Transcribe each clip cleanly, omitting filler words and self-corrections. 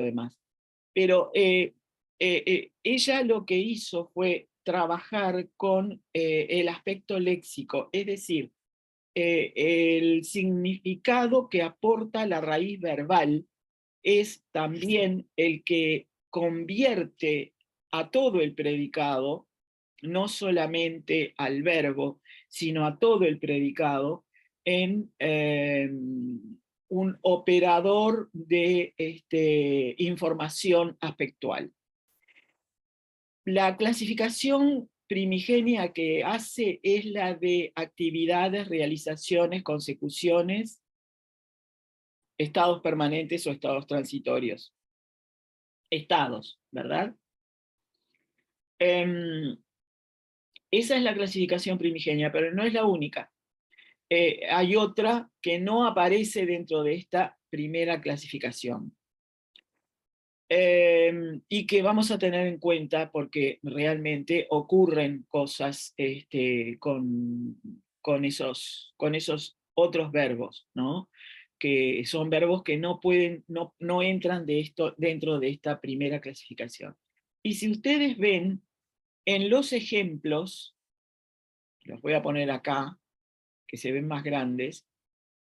demás. Pero ella lo que hizo fue trabajar con el aspecto léxico, es decir, el significado que aporta la raíz verbal es también el que convierte a todo el predicado, no solamente al verbo, sino a todo el predicado, en un operador de información aspectual. La clasificación primigenia que hace es la de actividades, realizaciones, consecuciones, estados permanentes o estados transitorios. Estados, ¿verdad? Esa es la clasificación primigenia, pero no es la única. Hay otra que no aparece dentro de esta primera clasificación. Y que vamos a tener en cuenta porque realmente ocurren cosas con esos otros verbos, ¿no? Que son verbos que no entran dentro de esta primera clasificación. Y si ustedes ven, en los ejemplos, los voy a poner acá, que se ven más grandes,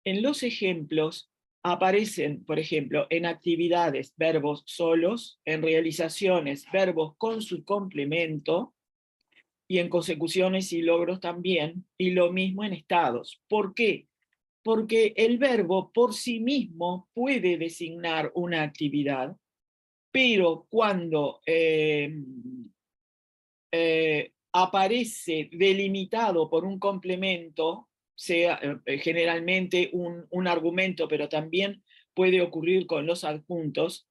en los ejemplos aparecen, por ejemplo, en actividades, verbos solos, en realizaciones, verbos con su complemento, y en consecuciones y logros también, y lo mismo en estados. ¿Por qué? Porque el verbo por sí mismo puede designar una actividad, pero cuando aparece delimitado por un complemento, sea generalmente un argumento, pero también puede ocurrir con los adjuntos,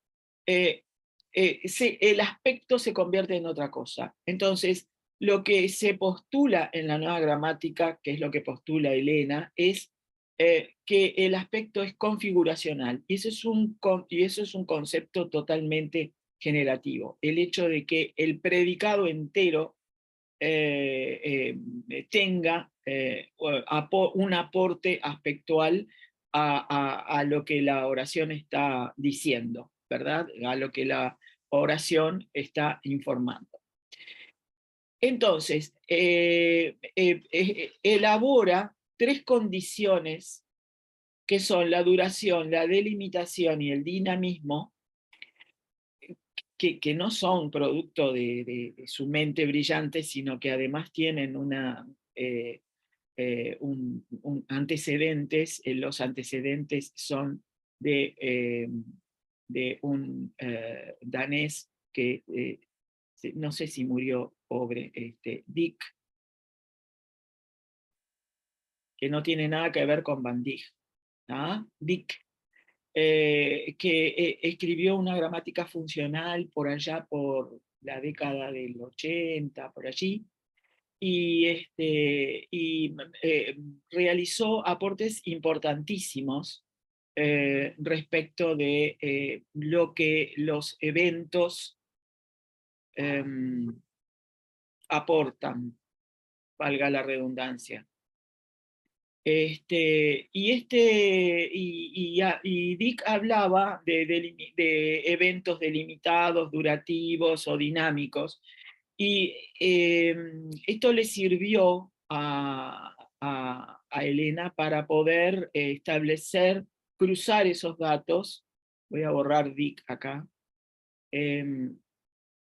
el aspecto se convierte en otra cosa. Entonces, lo que se postula en la nueva gramática, que es lo que postula Elena, es que el aspecto es configuracional, y eso es un concepto totalmente generativo. El hecho de que el predicado entero tenga un aporte aspectual a lo que la oración está diciendo, ¿verdad? A lo que la oración está informando. Entonces, elabora 3 condiciones que son la duración, la delimitación y el dinamismo, que no son producto de su mente brillante, sino que además tienen antecedentes. Los antecedentes son de un danés que no sé si murió pobre, Dick, que no tiene nada que ver con Van Dijk, ¿ah? Dick, que escribió una gramática funcional por allá por la década del 80, por allí, y realizó aportes importantísimos respecto de lo que los eventos aportan, valga la redundancia. Y Dick hablaba de eventos delimitados, durativos o dinámicos, y esto le sirvió a Elena para poder cruzar esos datos. Voy a borrar Dick acá.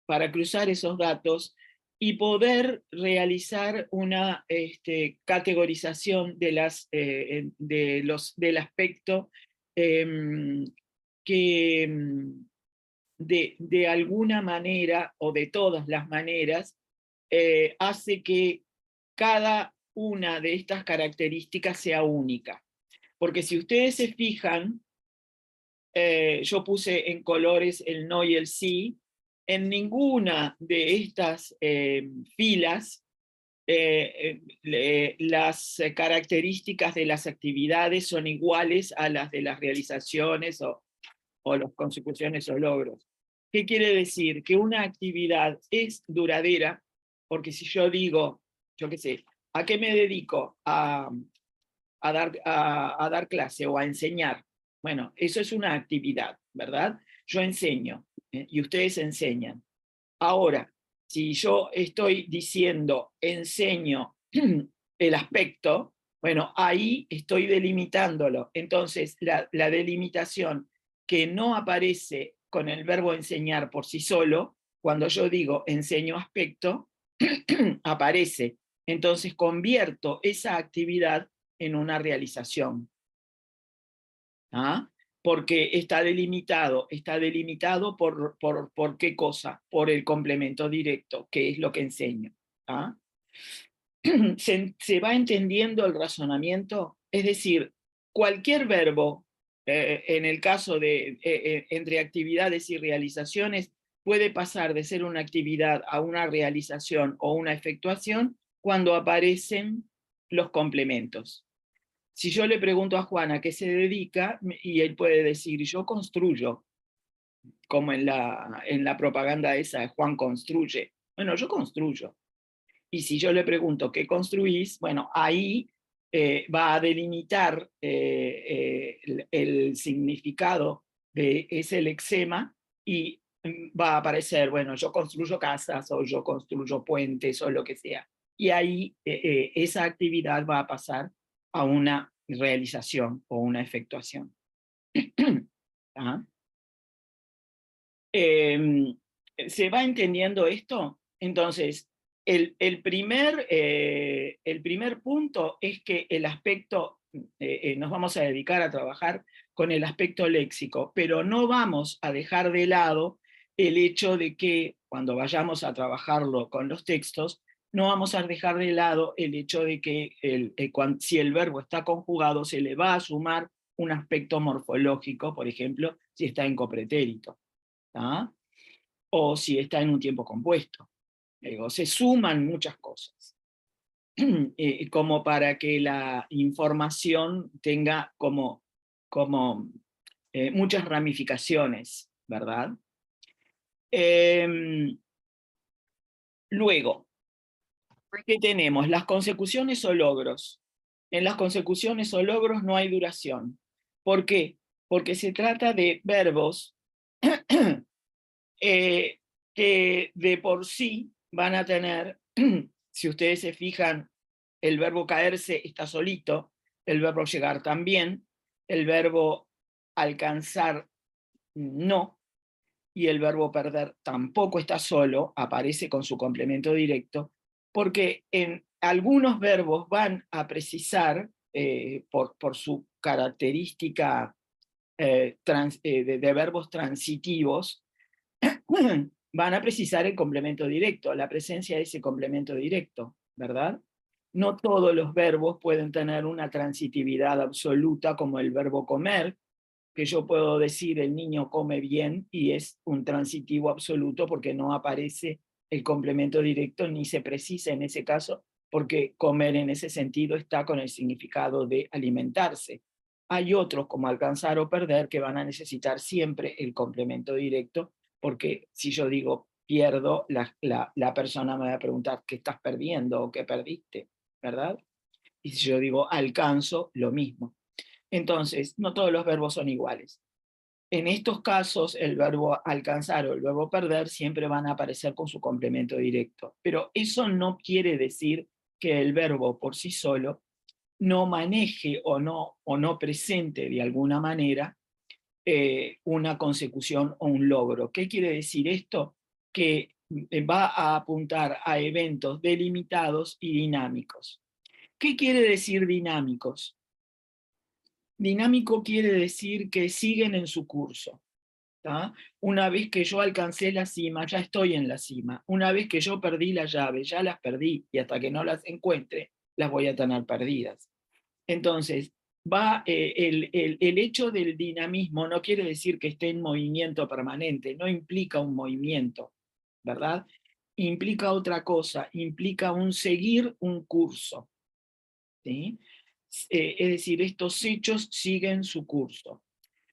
Para cruzar esos datos y poder realizar una categorización del aspecto que de alguna manera o de todas las maneras hace que cada una de estas características sea única. Porque si ustedes se fijan, yo puse en colores el no y el sí. En ninguna de estas filas las características de las actividades son iguales a las de las realizaciones o las consecuciones o logros. ¿Qué quiere decir? Que una actividad es duradera, porque si yo digo, yo qué sé, ¿a qué me dedico? A dar clase o a enseñar. Bueno, eso es una actividad, ¿verdad? yo enseño, y ustedes enseñan. Ahora, si yo estoy diciendo enseño el aspecto, bueno, ahí estoy delimitándolo. Entonces, la delimitación que no aparece con el verbo enseñar por sí solo, cuando yo digo enseño aspecto, aparece. Entonces convierto esa actividad en una realización. ¿Ah? Porque está delimitado por qué cosa, por el complemento directo, que es lo que enseño. ¿Ah? ¿Se va entendiendo el razonamiento? Es decir, cualquier verbo, en el caso de entre actividades y realizaciones, puede pasar de ser una actividad a una realización o una efectuación cuando aparecen los complementos. Si yo le pregunto a Juan a qué se dedica, y él puede decir, yo construyo, como en la propaganda esa de Juan construye. Bueno, yo construyo. Y si yo le pregunto qué construís, bueno, ahí va a delimitar el significado de ese lexema y va a aparecer, bueno, yo construyo casas o yo construyo puentes o lo que sea. Y ahí esa actividad va a pasar a una realización o una efectuación. ¿Ah? ¿Se va entendiendo esto? Entonces, el primer punto es que el aspecto, nos vamos a dedicar a trabajar con el aspecto léxico, pero no vamos a dejar de lado el hecho de que cuando vayamos a trabajarlo con los textos, no vamos a dejar de lado el hecho de que si el verbo está conjugado, se le va a sumar un aspecto morfológico, por ejemplo, si está en copretérito. ¿Ah? O si está en un tiempo compuesto. Se suman muchas cosas, como para que la información tenga como muchas ramificaciones, ¿verdad? Luego, ¿qué tenemos? Las consecuciones o logros. En las consecuciones o logros no hay duración. ¿Por qué? Porque se trata de verbos que de por sí van a tener, si ustedes se fijan, el verbo caerse está solito, el verbo llegar también, el verbo alcanzar no, y el verbo perder tampoco está solo, aparece con su complemento directo, porque en algunos verbos van a precisar, por su característica de verbos transitivos, van a precisar el complemento directo, la presencia de ese complemento directo, ¿verdad? No todos los verbos pueden tener una transitividad absoluta como el verbo comer, que yo puedo decir el niño come bien y es un transitivo absoluto porque no aparece el complemento directo ni se precisa en ese caso, porque comer en ese sentido está con el significado de alimentarse. Hay otros como alcanzar o perder que van a necesitar siempre el complemento directo, porque si yo digo pierdo, la persona me va a preguntar qué estás perdiendo o qué perdiste, ¿verdad? Y si yo digo alcanzo, lo mismo. Entonces, no todos los verbos son iguales. En estos casos, el verbo alcanzar o el verbo perder siempre van a aparecer con su complemento directo. Pero eso no quiere decir que el verbo por sí solo no maneje o no presente de alguna manera una consecución o un logro. ¿Qué quiere decir esto? Que va a apuntar a eventos delimitados y dinámicos. ¿Qué quiere decir dinámicos? Dinámico quiere decir que siguen en su curso. ¿tá? Una vez que yo alcancé la cima, ya estoy en la cima. Una vez que yo perdí la llave, ya las perdí, y hasta que no las encuentre, las voy a tener perdidas. Entonces, el hecho del dinamismo no quiere decir que esté en movimiento permanente, no implica un movimiento, ¿verdad? Implica otra cosa, implica un seguir un curso. ¿Sí? Es decir, estos hechos siguen su curso.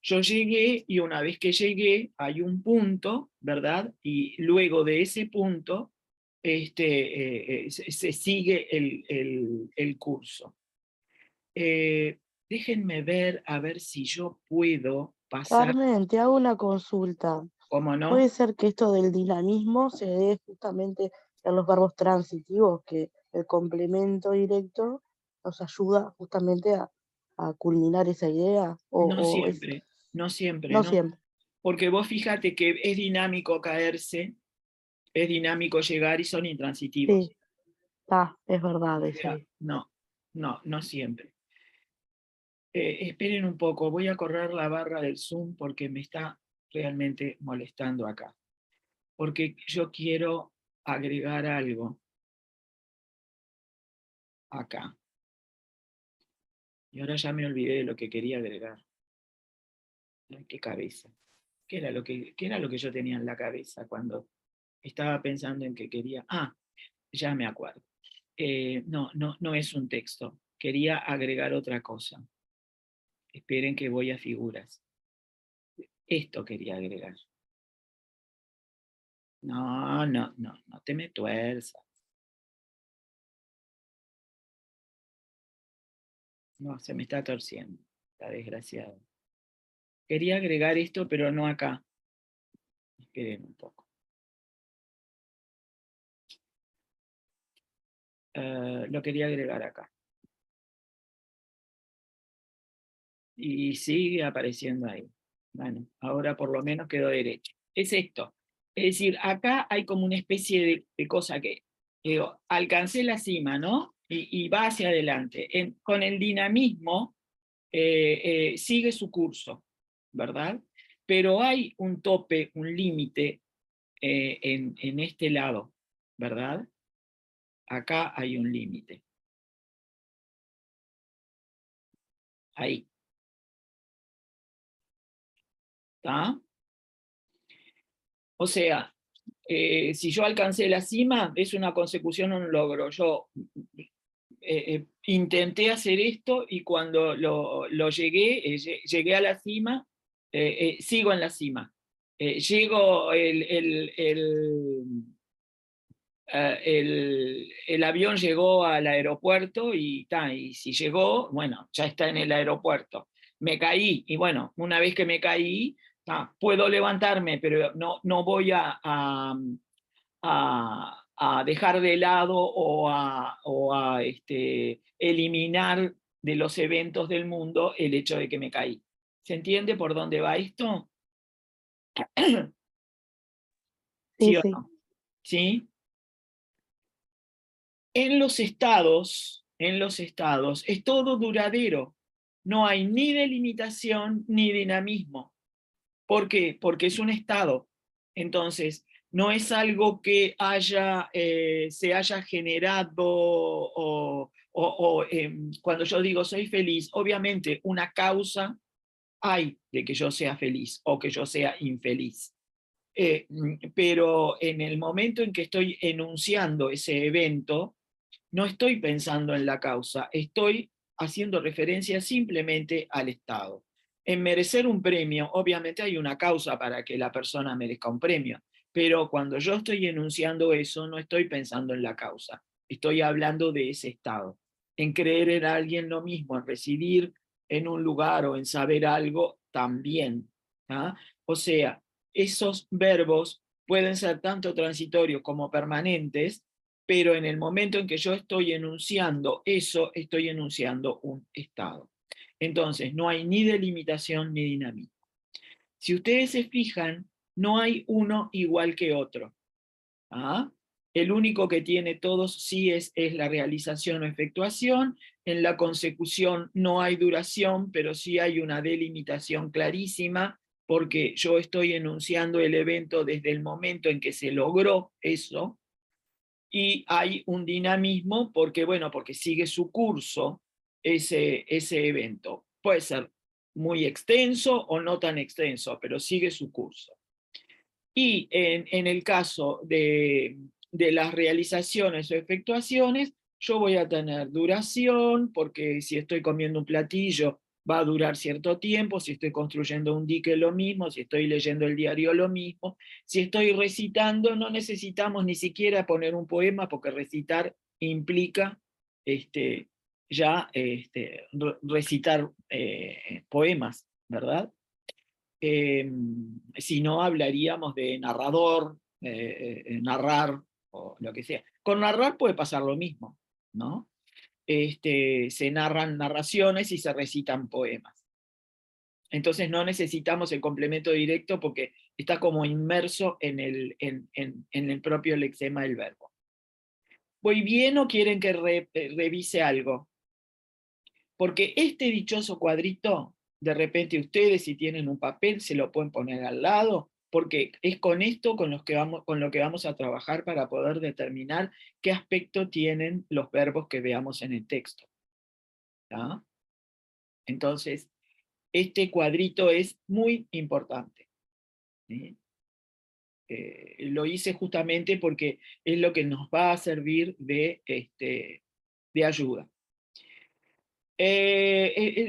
Yo llegué y una vez que llegué hay un punto, ¿verdad? Y luego de ese punto se sigue el curso. Déjenme ver a ver si yo puedo pasar, Carmen, te hago una consulta. ¿cómo no? Puede ser que esto del dinamismo se dé justamente en los verbos transitivos, que el complemento directo nos ayuda justamente a culminar esa idea, No o es, siempre, no siempre, no ¿no? siempre. Porque vos fíjate que es dinámico caerse, es dinámico llegar y son intransitivos. Sí, está, es O verdad eso. sea, no, no, no siempre. Esperen un poco, voy a correr la barra del Zoom porque me está realmente molestando acá. Porque yo quiero agregar algo acá. Y ahora ya me olvidé de lo que quería agregar. Ay, qué cabeza. Qué era lo que yo tenía en la cabeza cuando estaba pensando en que quería? Ah, ya me acuerdo. No, no, no es un texto. Quería agregar otra cosa. Esperen que voy a figuras. Esto quería agregar. No, no, no, no te me tuerzas. No, se me está torciendo. Está desgraciado. Quería agregar esto, pero no acá. Esperen un poco. Lo quería agregar acá. Y sigue apareciendo ahí. Bueno, ahora por lo menos quedó derecho. Es esto. Es decir, acá hay como una especie de cosa que, digo, alcancé la cima, ¿no? Y va hacia adelante. Con el dinamismo sigue su curso, ¿verdad? Pero hay un tope, un límite en este lado, ¿verdad? Acá hay un límite. Ahí, ¿está? O sea, si yo alcancé la cima, es una consecución, un logro. Yo intenté hacer esto y cuando lo llegué, llegué a la cima, sigo en la cima. Llego, el avión llegó al aeropuerto y si llegó, bueno, ya está en el aeropuerto. Me caí y bueno, una vez que me caí, puedo levantarme, pero no, no voy a dejar de lado o a eliminar de los eventos del mundo el hecho de que me caí. ¿Se entiende por dónde va esto? Sí, ¿Sí o sí. no? ¿Sí? En los estados es todo duradero. No hay ni delimitación ni dinamismo. ¿Por qué? Porque es un estado. Entonces, no es algo que se haya generado cuando yo digo soy feliz, obviamente una causa hay de que yo sea feliz o que yo sea infeliz. Pero en el momento en que estoy enunciando ese evento, no estoy pensando en la causa, estoy haciendo referencia simplemente al estado. En merecer un premio, obviamente hay una causa para que la persona merezca un premio, pero cuando yo estoy enunciando eso, no estoy pensando en la causa, estoy hablando de ese estado. En creer en alguien lo mismo, en residir en un lugar o en saber algo también. ¿Ah? O sea, esos verbos pueden ser tanto transitorios como permanentes, pero en el momento en que yo estoy enunciando eso, estoy enunciando un estado. Entonces, no hay ni delimitación ni dinamismo. Si ustedes se fijan, no hay uno igual que otro. ¿Ah? El único que tiene todos sí es la realización o efectuación. En la consecución no hay duración, pero sí hay una delimitación clarísima, porque yo estoy enunciando el evento desde el momento en que se logró eso, y hay un dinamismo porque, bueno, porque sigue su curso ese evento. Puede ser muy extenso o no tan extenso, pero sigue su curso. Y en el caso de las realizaciones o efectuaciones, yo voy a tener duración, porque si estoy comiendo un platillo va a durar cierto tiempo, si estoy construyendo un dique lo mismo, si estoy leyendo el diario lo mismo, si estoy recitando no necesitamos ni siquiera poner un poema, porque recitar implica este, ya recitar poemas, ¿verdad? si no hablaríamos de narrador, narrar, o lo que sea. Con narrar puede pasar lo mismo, ¿no? Se narran narraciones y se recitan poemas. Entonces no necesitamos el complemento directo porque está como inmerso en el propio lexema del verbo. ¿Voy bien o quieren que revise algo? Porque este dichoso cuadrito, de repente ustedes, si tienen un papel, se lo pueden poner al lado, porque es con esto con lo que vamos a trabajar para poder determinar qué aspecto tienen los verbos que veamos en el texto. ¿Tá? Entonces, este cuadrito es muy importante, ¿sí? Lo hice justamente porque es lo que nos va a servir de ayuda.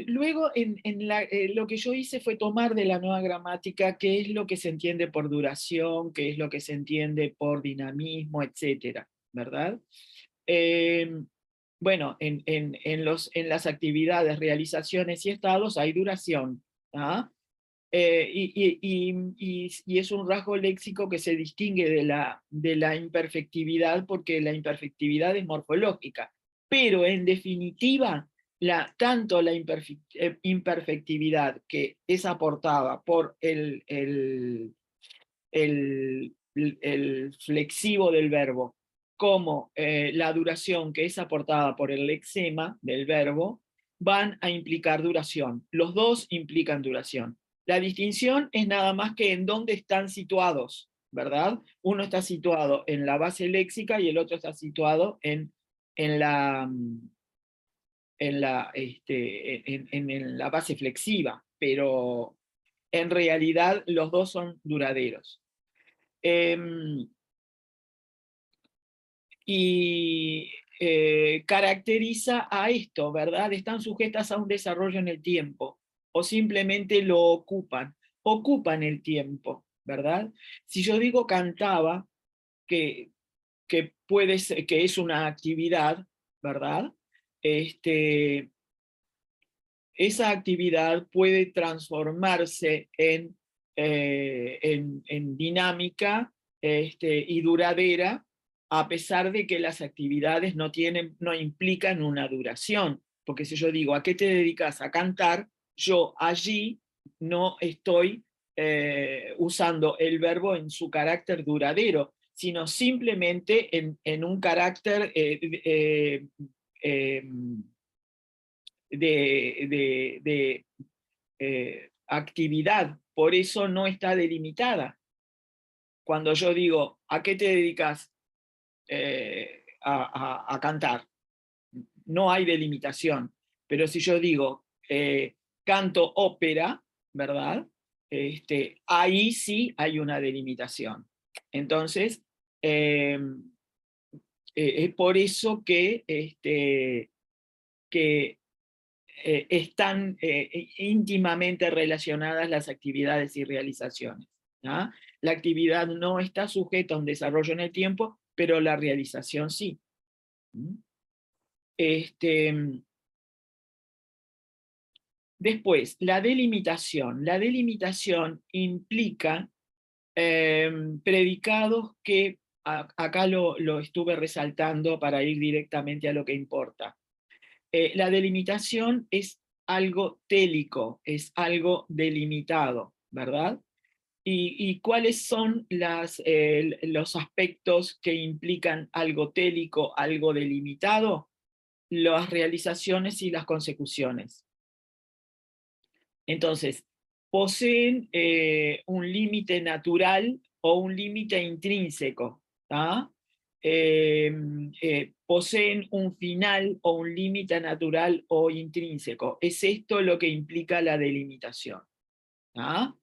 Luego, lo que yo hice fue tomar de la nueva gramática qué es lo que se entiende por duración, qué es lo que se entiende por dinamismo, etcétera, ¿verdad? Bueno, en las actividades, realizaciones y estados hay duración, ¿ah? Y es un rasgo léxico que se distingue de la imperfectividad, porque la imperfectividad es morfológica, pero en definitiva, tanto la imperfectividad que es aportada por el flexivo del verbo, como la duración que es aportada por el lexema del verbo, van a implicar duración. Los dos implican duración. La distinción es nada más que en dónde están situados, ¿verdad? Uno está situado en la base léxica y el otro está situado en la base flexiva, pero en realidad los dos son duraderos. Y caracteriza a esto, ¿verdad? Están sujetas a un desarrollo en el tiempo, o simplemente lo ocupan el tiempo, ¿verdad? Si yo digo cantaba, que puede ser, que es una actividad, ¿verdad? Esa actividad puede transformarse en dinámica y duradera, a pesar de que las actividades no implican una duración. Porque si yo digo, ¿a qué te dedicas? A cantar, yo allí no estoy usando el verbo en su carácter duradero, sino simplemente en un carácter de actividad, por eso no está delimitada. Cuando yo digo, ¿a qué te dedicas? A cantar. No hay delimitación. Pero si yo digo, canto ópera, ¿verdad? Ahí sí hay una delimitación. Entonces, es por eso que están íntimamente relacionadas las actividades y realizaciones. ¿Ah? La actividad no está sujeta a un desarrollo en el tiempo, pero la realización sí. Después, la delimitación. La delimitación implica predicados que acá lo estuve resaltando para ir directamente a lo que importa. La delimitación es algo télico, es algo delimitado, ¿verdad? ¿Y cuáles son los aspectos que implican algo télico, algo delimitado? Las realizaciones y las consecuciones. Entonces, poseen un límite natural o un límite intrínseco, ¿tá? Poseen un final o un límite natural o intrínseco. Es esto lo que implica la delimitación. ¿Ah?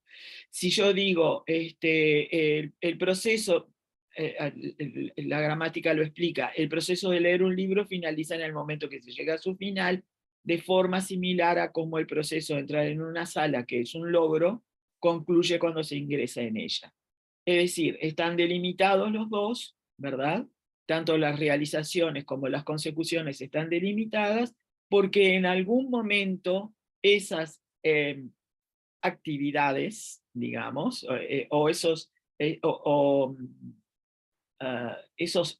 Si yo digo, el proceso, la gramática lo explica, el proceso de leer un libro finaliza en el momento que se llega a su final, de forma similar a como el proceso de entrar en una sala, que es un logro, concluye cuando se ingresa en ella. Es decir, están delimitados los dos, ¿verdad? Tanto las realizaciones como las consecuciones están delimitadas, porque en algún momento esas actividades, digamos, o esos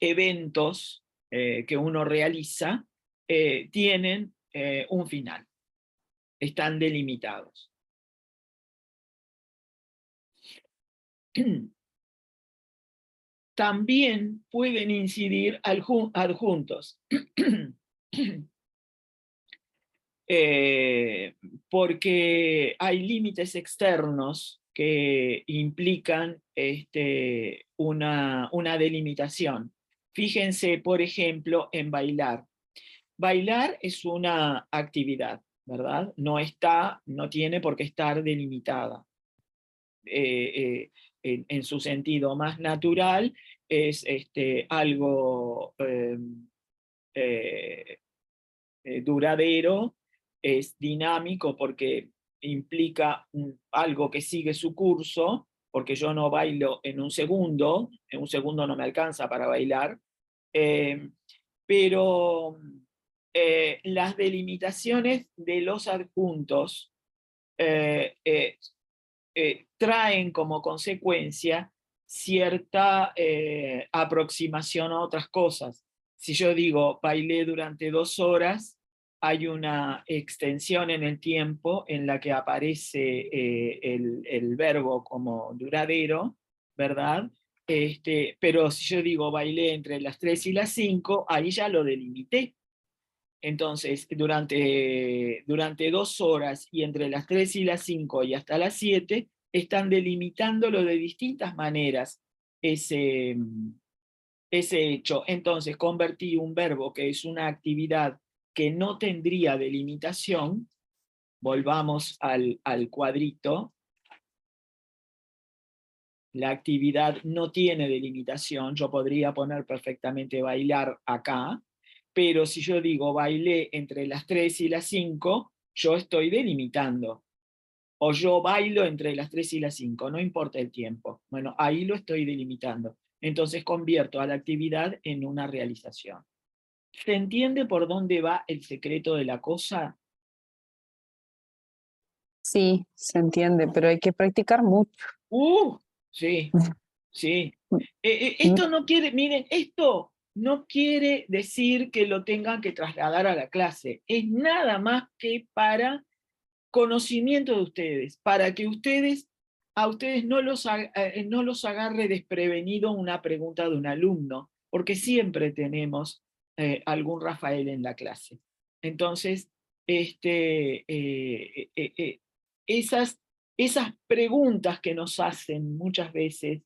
eventos que uno realiza tienen un final, están delimitados. También pueden incidir adjuntos, porque hay límites externos que implican una delimitación. Fíjense, por ejemplo, en bailar. Bailar es una actividad, ¿verdad? No tiene por qué estar delimitada. En su sentido más natural, es algo duradero, es dinámico porque implica algo que sigue su curso, porque yo no bailo en un segundo no me alcanza para bailar, eh, pero las delimitaciones de los adjuntos eh, eh, traen como consecuencia cierta aproximación a otras cosas. Si yo digo bailé durante 2 horas, hay una extensión en el tiempo en la que aparece el verbo como duradero, ¿verdad? Pero si yo digo bailé entre las 3 y las 5, ahí ya lo delimité. Entonces, durante 2 horas y entre las 3 y las 5 y hasta las 7, están delimitándolo de distintas maneras ese, ese hecho. Entonces, convertí un verbo que es una actividad que no tendría delimitación, volvamos al cuadrito, la actividad no tiene delimitación, yo podría poner perfectamente bailar acá, pero si yo digo bailé entre las 3 y las 5, yo estoy delimitando. O yo bailo entre las 3 y las 5, no importa el tiempo. Bueno, ahí lo estoy delimitando. Entonces convierto a la actividad en una realización. ¿Se entiende por dónde va el secreto de la cosa? Sí, se entiende, pero hay que practicar mucho. Sí, sí. Esto no quiere, miren, esto no quiere decir que lo tengan que trasladar a la clase. Es nada más que para conocimiento de ustedes, para que a ustedes no los agarre desprevenido una pregunta de un alumno, porque siempre tenemos algún Rafael en la clase. Entonces, esas, esas preguntas que nos hacen muchas veces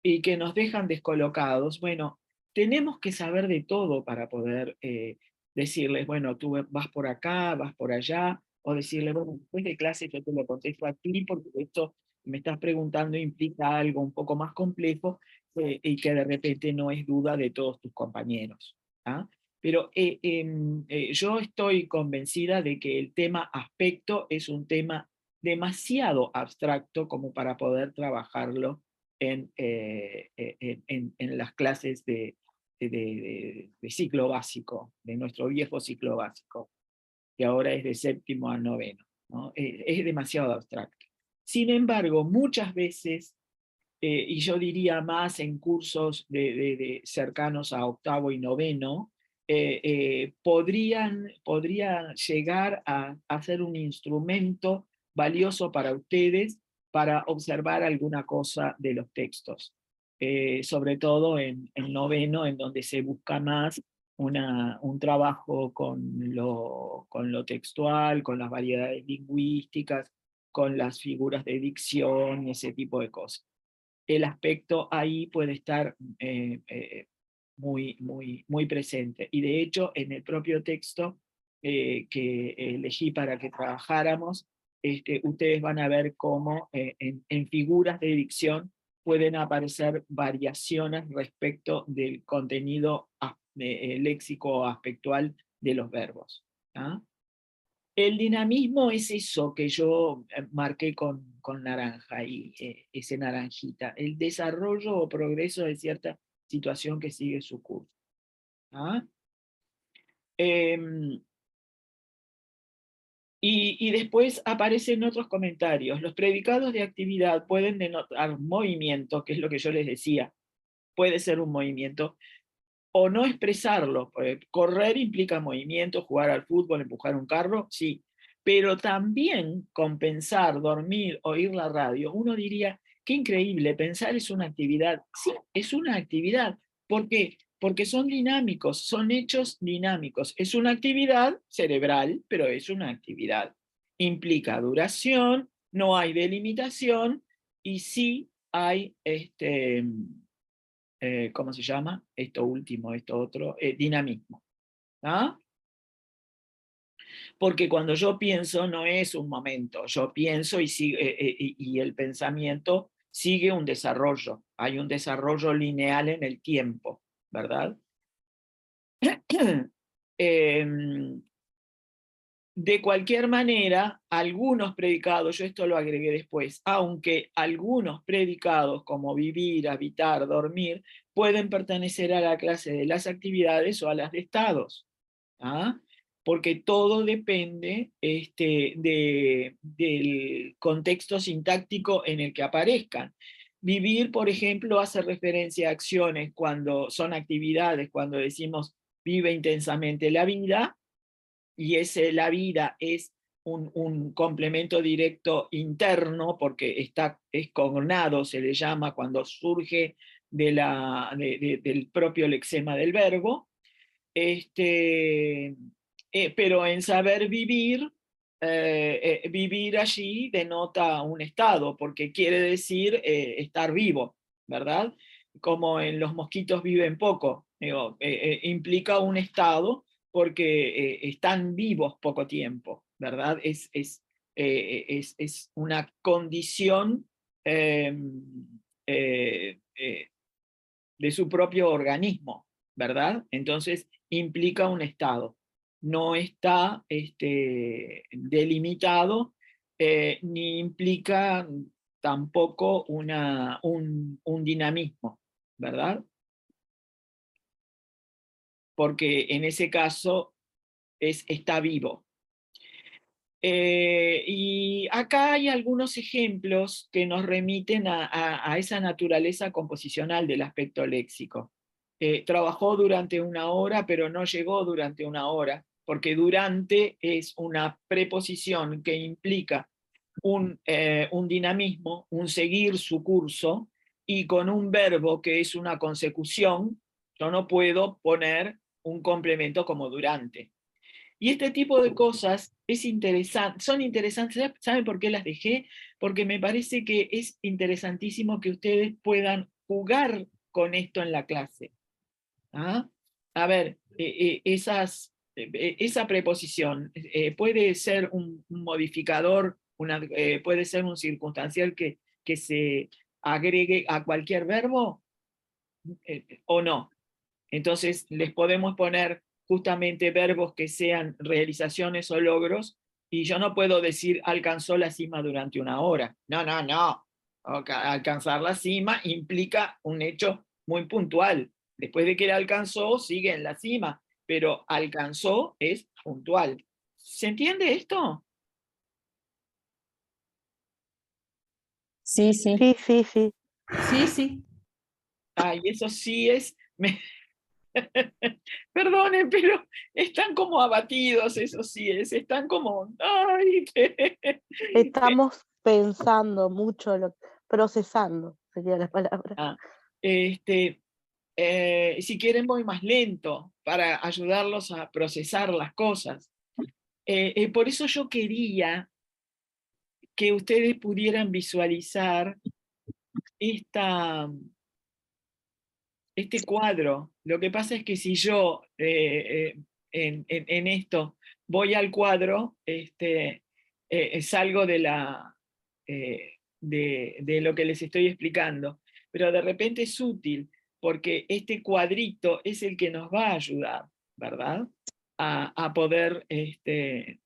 y que nos dejan descolocados, bueno, tenemos que saber de todo para poder decirles, bueno, tú vas por acá, vas por allá, o decirle, bueno, después de clase yo te lo contesto a ti porque esto me estás preguntando implica algo un poco más complejo y que de repente no es duda de todos tus compañeros. ¿Ah? Pero yo estoy convencida de que el tema aspecto es un tema demasiado abstracto como para poder trabajarlo en las clases de ciclo básico, de nuestro viejo ciclo básico, que ahora es de 7º a 9º, ¿no? Es demasiado abstracto. Sin embargo, muchas veces, y yo diría más en cursos cercanos a 8º y 9º, podrían llegar a ser un instrumento valioso para ustedes para observar alguna cosa de los textos, sobre todo en 9º, en donde se busca más un trabajo con lo textual, con las variedades lingüísticas, con las figuras de dicción y ese tipo de cosas. El aspecto ahí puede estar muy presente. Y de hecho, en el propio texto que elegí para que trabajáramos, ustedes van a ver cómo en figuras de dicción pueden aparecer variaciones respecto del contenido léxico aspectual de los verbos. ¿Ah? El dinamismo es eso que yo marqué con naranja, y ese naranjita, el desarrollo o progreso de cierta situación que sigue su curso. ¿Ah? Y después aparecen otros comentarios. Los predicados de actividad pueden denotar movimiento, que es lo que yo les decía, puede ser un movimiento, o no expresarlo. Correr implica movimiento, jugar al fútbol, empujar un carro, sí. Pero también con pensar, dormir, oír la radio, uno diría, qué increíble, pensar es una actividad. Sí, es una actividad. ¿Por qué? Porque son dinámicos, son hechos dinámicos. Es una actividad cerebral, pero es una actividad. Implica duración, no hay delimitación, y sí hay ¿cómo se llama? Esto último, esto otro, dinamismo. ¿Ah? Porque cuando yo pienso no es un momento, yo pienso y el pensamiento sigue un desarrollo, hay un desarrollo lineal en el tiempo, ¿verdad? De cualquier manera, algunos predicados, yo esto lo agregué después, aunque algunos predicados como vivir, habitar, dormir, pueden pertenecer a la clase de las actividades o a las de estados. ¿Ah? Porque todo depende del contexto sintáctico en el que aparezcan. Vivir, por ejemplo, hace referencia a acciones cuando son actividades, cuando decimos vive intensamente la vida, y la vida es un complemento directo interno, porque es cognado, se le llama cuando surge del propio lexema del verbo. Pero en saber vivir, vivir allí denota un estado, porque quiere decir estar vivo, ¿verdad? Como en los mosquitos viven poco, digo, implica un estado porque están vivos poco tiempo, ¿verdad? Es una condición eh, eh, eh, de su propio organismo, ¿verdad? Entonces implica un estado. No está delimitado, ni implica tampoco un dinamismo, ¿verdad? Porque en ese caso está vivo. Y acá hay algunos ejemplos que nos remiten a esa naturaleza composicional del aspecto léxico. Trabajó durante una hora, pero no llegó durante una hora, porque durante es una preposición que implica un dinamismo, un seguir su curso, y con un verbo que es una consecución, yo no puedo poner un complemento como durante. Y este tipo de cosas son interesantes. ¿Saben por qué las dejé? Porque me parece que es interesantísimo que ustedes puedan jugar con esto en la clase. ¿Ah? A ver, esa preposición puede ser un modificador, puede ser un circunstancial que se agregue a cualquier verbo, o no. Entonces les podemos poner justamente verbos que sean realizaciones o logros, y yo no puedo decir alcanzó la cima durante una hora. No, no, no. Alcanzar la cima implica un hecho muy puntual. Después de que la alcanzó, sigue en la cima, pero alcanzó es puntual. ¿Se entiende esto? Sí, sí. Sí, sí, sí. Sí, sí. Ay, eso sí es... Perdonen, pero están como abatidos, eso sí es, están como, ay, Estamos pensando mucho, procesando sería la palabra. Ah, si quieren voy más lento para ayudarlos a procesar las cosas. Por eso yo quería que ustedes pudieran visualizar este cuadro. Lo que pasa es que si yo en esto voy al cuadro, salgo de lo que les estoy explicando, pero de repente es útil porque este cuadrito es el que nos va a ayudar, ¿verdad? A poder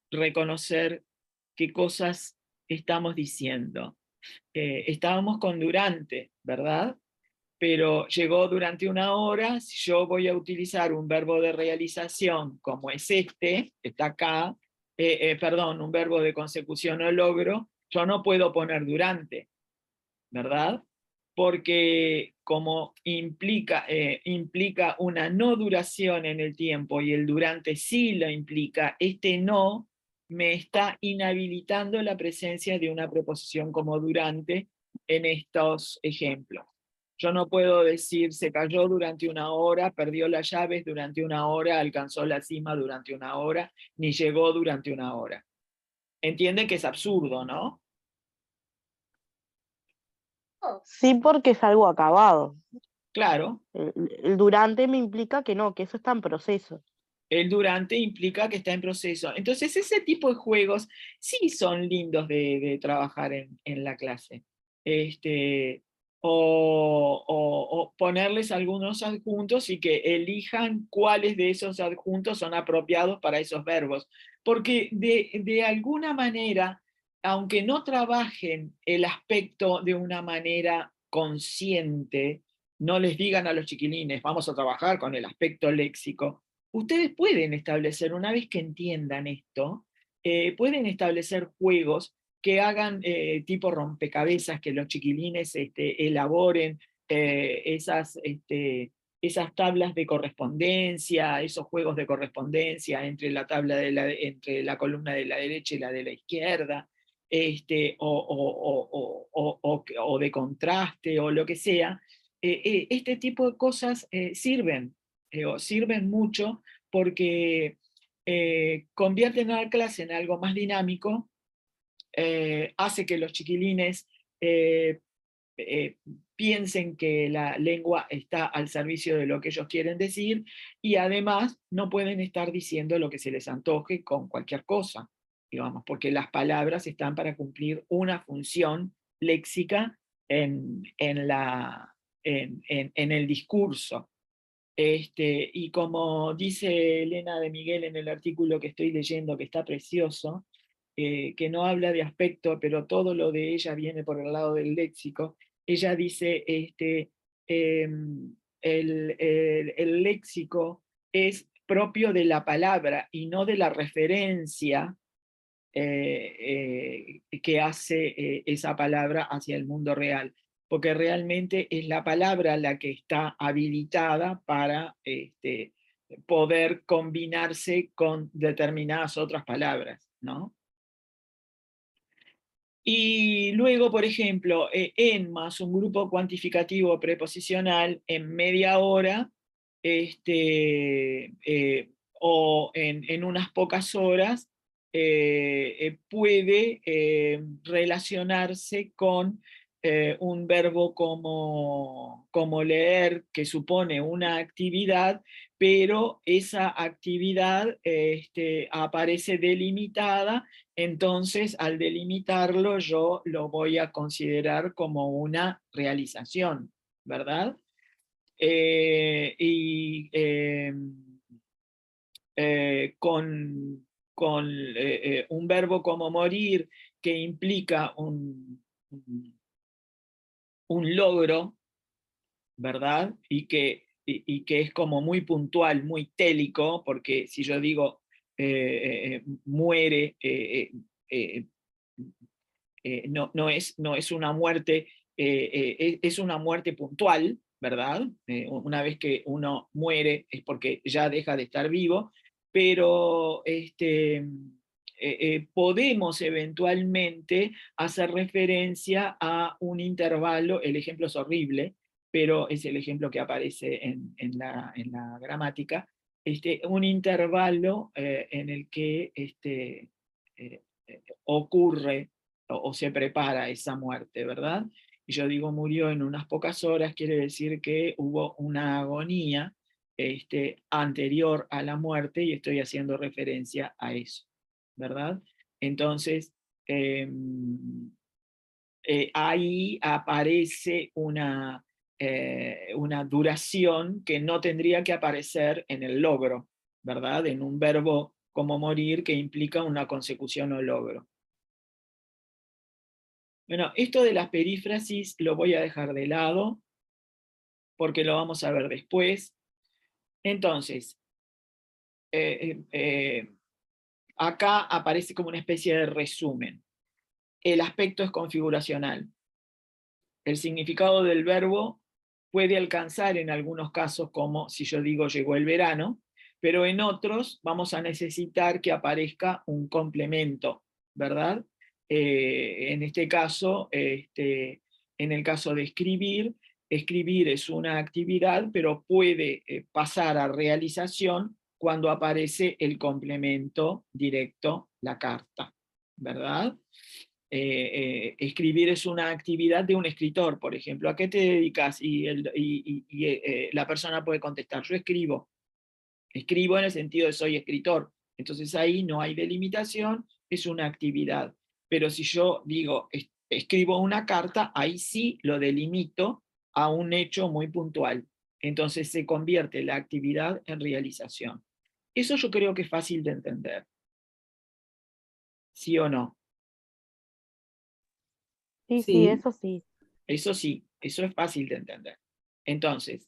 reconocer qué cosas estamos diciendo. Estábamos con durante, ¿verdad? Pero llegó durante una hora. Si yo voy a utilizar un verbo de realización como es está acá, perdón, un verbo de consecución o logro, yo no puedo poner durante, ¿verdad? Porque como implica una no duración en el tiempo y el durante sí lo implica, este no me está inhabilitando la presencia de una preposición como durante en estos ejemplos. Yo no puedo decir se cayó durante una hora, perdió las llaves durante una hora, alcanzó la cima durante una hora, ni llegó durante una hora. Entienden que es absurdo, ¿no? Sí, porque es algo acabado. Claro, El durante me implica que no, que eso está en proceso. el durante implica que está en proceso. Entonces, ese tipo de juegos sí son lindos de trabajar en la clase. Este, o ponerles algunos adjuntos y que elijan cuáles de esos adjuntos son apropiados para esos verbos. Porque de alguna manera, aunque no trabajen el aspecto de una manera consciente, no les digan a los chiquilines, vamos a trabajar con el aspecto léxico, ustedes pueden establecer, una vez que entiendan esto, pueden establecer juegos que hagan tipo rompecabezas, que los chiquilines elaboren esas tablas de correspondencia, esos juegos de correspondencia entre la tabla entre la columna de la derecha y la de la izquierda, o de contraste, o lo que sea. Este tipo de cosas sirven mucho porque convierten a la clase en algo más dinámico, hace que los chiquilines eh, eh, piensen que la lengua está al servicio de lo que ellos quieren decir, y además no pueden estar diciendo lo que se les antoje con cualquier cosa, digamos, porque las palabras están para cumplir una función léxica en el discurso. Y como dice Elena de Miguel en el artículo que estoy leyendo, que está precioso, que no habla de aspecto, pero todo lo de ella viene por el lado del léxico, ella dice, el léxico es propio de la palabra y no de la referencia que hace esa palabra hacia el mundo real, porque realmente es la palabra la que está habilitada para poder combinarse con determinadas otras palabras, ¿no? Y luego, por ejemplo, en más un grupo cuantificativo preposicional en media hora, o en unas pocas horas, puede relacionarse con un verbo como leer, que supone una actividad, pero esa actividad aparece delimitada. Entonces, al delimitarlo, yo lo voy a considerar como una realización, ¿verdad? Y con un verbo como morir, que implica un logro, ¿verdad? Y que es como muy puntual, muy télico, porque si yo digo muere, no es una muerte, es una muerte puntual, ¿verdad? Una vez que uno muere es porque ya deja de estar vivo, pero podemos eventualmente hacer referencia a un intervalo. El ejemplo es horrible, pero es el ejemplo que aparece en la gramática, un intervalo en el que ocurre o se prepara esa muerte, ¿verdad? Y yo digo murió en unas pocas horas, quiere decir que hubo una agonía anterior a la muerte, y estoy haciendo referencia a eso, ¿verdad? Entonces, ahí aparece una duración que no tendría que aparecer en el logro, ¿verdad? En un verbo como morir, que implica una consecución o logro. Bueno, esto de las perífrasis lo voy a dejar de lado, porque lo vamos a ver después. Entonces, acá aparece como una especie de resumen. El aspecto es configuracional. El significado del verbo puede alcanzar en algunos casos como si yo digo llegó el verano, pero en otros vamos a necesitar que aparezca un complemento, ¿verdad? En este caso, en el caso de escribir, escribir es una actividad, pero puede pasar a realización cuando aparece el complemento directo, la carta, ¿verdad? Escribir es una actividad de un escritor, por ejemplo. ¿A qué te dedicas? La persona puede contestar, yo escribo. Escribo en el sentido de soy escritor. Entonces ahí no hay delimitación, es una actividad. Pero si yo digo, escribo una carta, ahí sí lo delimito a un hecho muy puntual. Entonces se convierte la actividad en realización. Eso yo creo que es fácil de entender. ¿Sí o no? Sí, sí, Sí, eso sí. Eso sí, eso es fácil de entender. Entonces,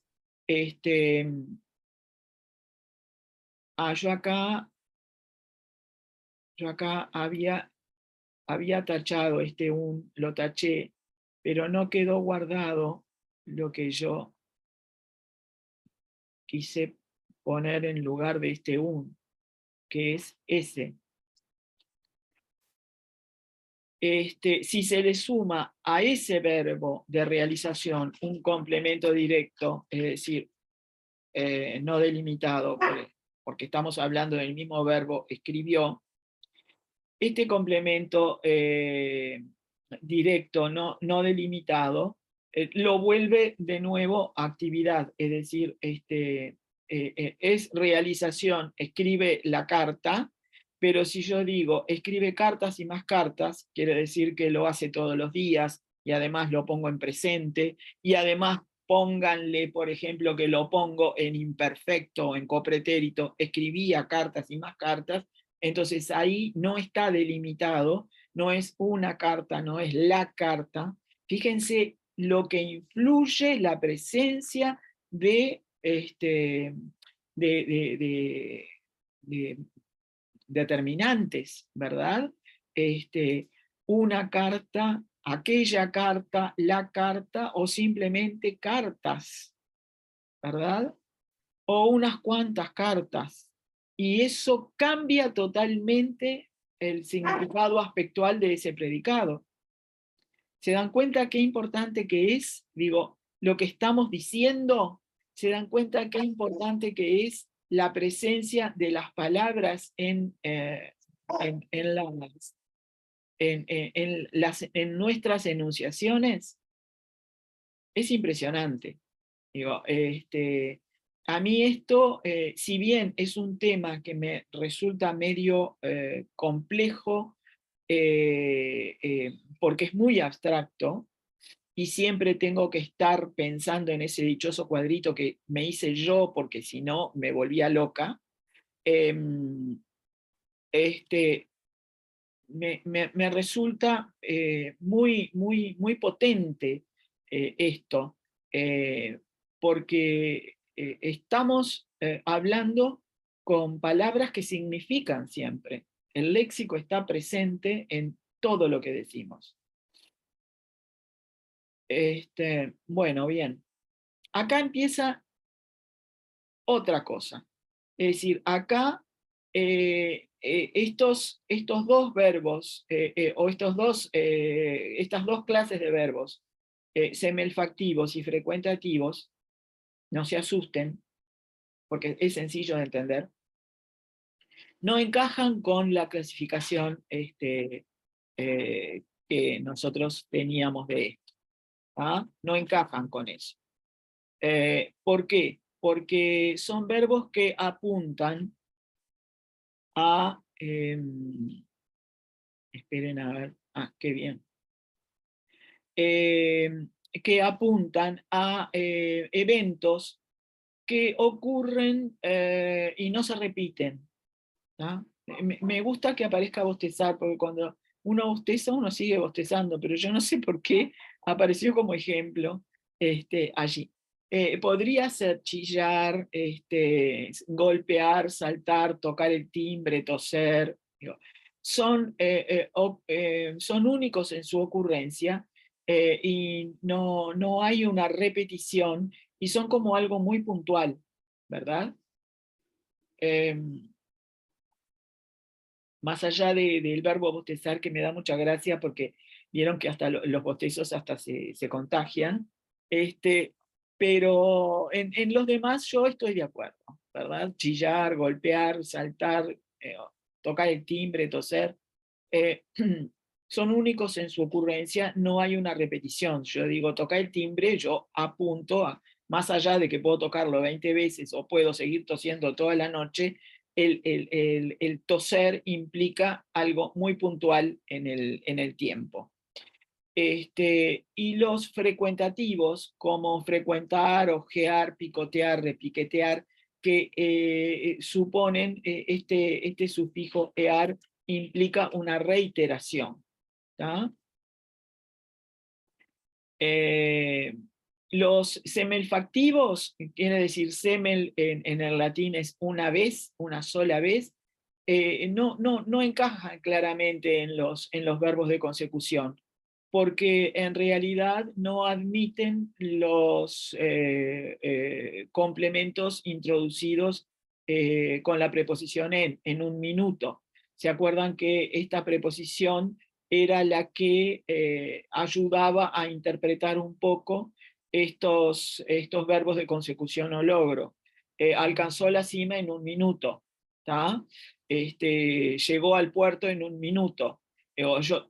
yo acá había tachado lo taché, pero no quedó guardado lo que yo quise poner en lugar de este un, que es ese. Si se le suma a ese verbo de realización un complemento directo, es decir, no delimitado, porque estamos hablando del mismo verbo escribió, este complemento directo, no delimitado, lo vuelve de nuevo actividad, es decir, es realización, escribe la carta, pero si yo digo escribe cartas y más cartas, quiere decir que lo hace todos los días y además lo pongo en presente y además pónganle, por ejemplo, que lo pongo en imperfecto o en copretérito, escribía cartas y más cartas, entonces ahí no está delimitado, no es una carta, no es la carta. Fíjense lo que influye la presencia de, de determinantes, ¿verdad? Una carta, aquella carta, la carta o simplemente cartas, ¿verdad? O unas cuantas cartas. Y eso cambia totalmente el significado aspectual de ese predicado. ¿Se dan cuenta qué importante que es, digo, lo que estamos diciendo? ¿Se dan cuenta qué importante que es la presencia de las palabras en nuestras enunciaciones? Es impresionante. Digo, a mí esto, si bien es un tema que me resulta medio complejo, porque es muy abstracto, y siempre tengo que estar pensando en ese dichoso cuadrito que me hice yo, porque si no me volvía loca, em, este, me resulta muy potente esto, eh, porque estamos hablando con palabras que significan siempre. El léxico está presente en todo lo que decimos. Bueno, bien. Acá empieza otra cosa. Es decir, acá estos dos verbos, o estas dos clases de verbos, semelfactivos y frecuentativos, no se asusten, porque es sencillo de entender, no encajan con la clasificación que nosotros teníamos de esto. ¿Ah? No encajan con eso. ¿Por qué? Porque son verbos que apuntan a... esperen a ver, qué bien. Que apuntan a eventos que ocurren y no se repiten. ¿Ah? Me gusta que aparezca bostezar, porque cuando uno bosteza, uno sigue bostezando, pero yo no sé por qué apareció como ejemplo allí. Podría ser chillar, golpear, saltar, tocar el timbre, toser, Digo, son únicos en su ocurrencia y no hay una repetición y son como algo muy puntual, ¿verdad? Más allá del verbo bostezar, que me da mucha gracia porque vieron que hasta los bostezos hasta se contagian, pero en los demás yo estoy de acuerdo, ¿verdad? Chillar, golpear, saltar, tocar el timbre, toser, eh, son únicos en su ocurrencia, no hay una repetición. Yo digo, toca el timbre, yo apunto, más allá de que puedo tocarlo 20 veces o puedo seguir tosiendo toda la noche, el toser implica algo muy puntual en el tiempo. Y los frecuentativos, como frecuentar, ojear, picotear, repiquetear, que suponen este sufijo ear, implica una reiteración. ¿Tá? Los semelfactivos, quiere decir semel en el latín es una vez, una sola vez, no encajan claramente en los verbos de consecución, porque en realidad no admiten los complementos introducidos con la preposición en un minuto. ¿Se acuerdan que esta preposición era la que ayudaba a interpretar un poco estos verbos de consecución o logro? Alcanzó la cima en un minuto, ¿tá? Llegó al puerto en un minuto.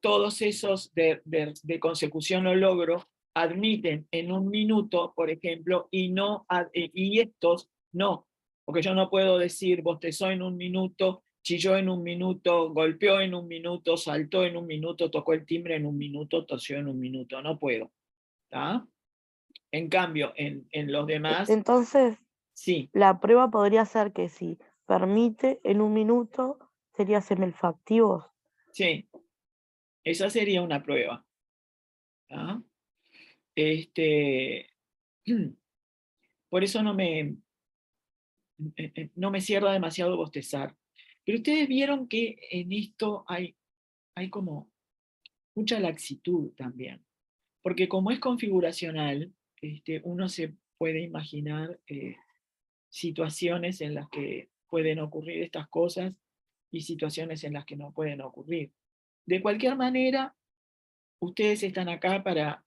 Todos esos de consecución o logro admiten en un minuto, por ejemplo, y estos no, porque yo no puedo decir bostezó en un minuto, chilló en un minuto, golpeó en un minuto, saltó en un minuto, tocó el timbre en un minuto, tosió en un minuto, no puedo. ¿Tá? En cambio, en los demás, Entonces, sí, la prueba podría ser que si permite en un minuto, sería semelfactivos. sí, esa sería una prueba. ¿Tá? Por eso no me cierra demasiado bostezar. Pero ustedes vieron que en esto hay como mucha laxitud también. Porque como es configuracional, uno se puede imaginar situaciones en las que pueden ocurrir estas cosas y situaciones en las que no pueden ocurrir. De cualquier manera, ustedes están acá para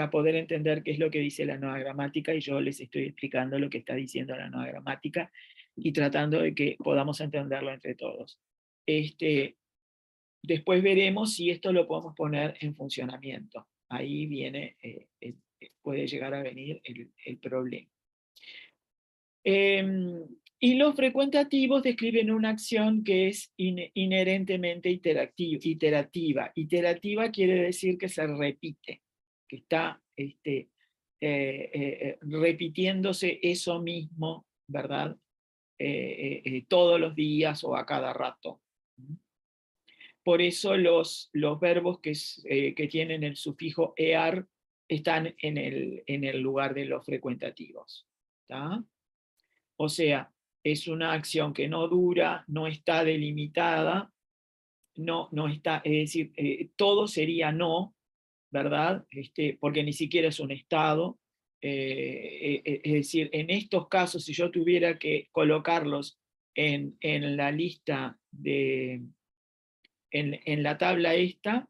poder entender qué es lo que dice la nueva gramática, y yo les estoy explicando lo que está diciendo la nueva gramática y tratando de que podamos entenderlo entre todos. Después veremos si esto lo podemos poner en funcionamiento. Ahí viene, puede llegar a venir el problema. Y los frecuentativos describen una acción que es inherentemente iterativa. Iterativa quiere decir que se repite, que está repitiéndose eso mismo, ¿verdad? Todos los días o a cada rato. Por eso los verbos que tienen el sufijo ear están en el lugar de los frecuentativos. ¿Tá? O sea, es una acción que no dura, no está delimitada, no está, es decir, todo sería no, ¿verdad? Porque ni siquiera es un estado. Es decir, en estos casos, si yo tuviera que colocarlos en la lista en la tabla esta,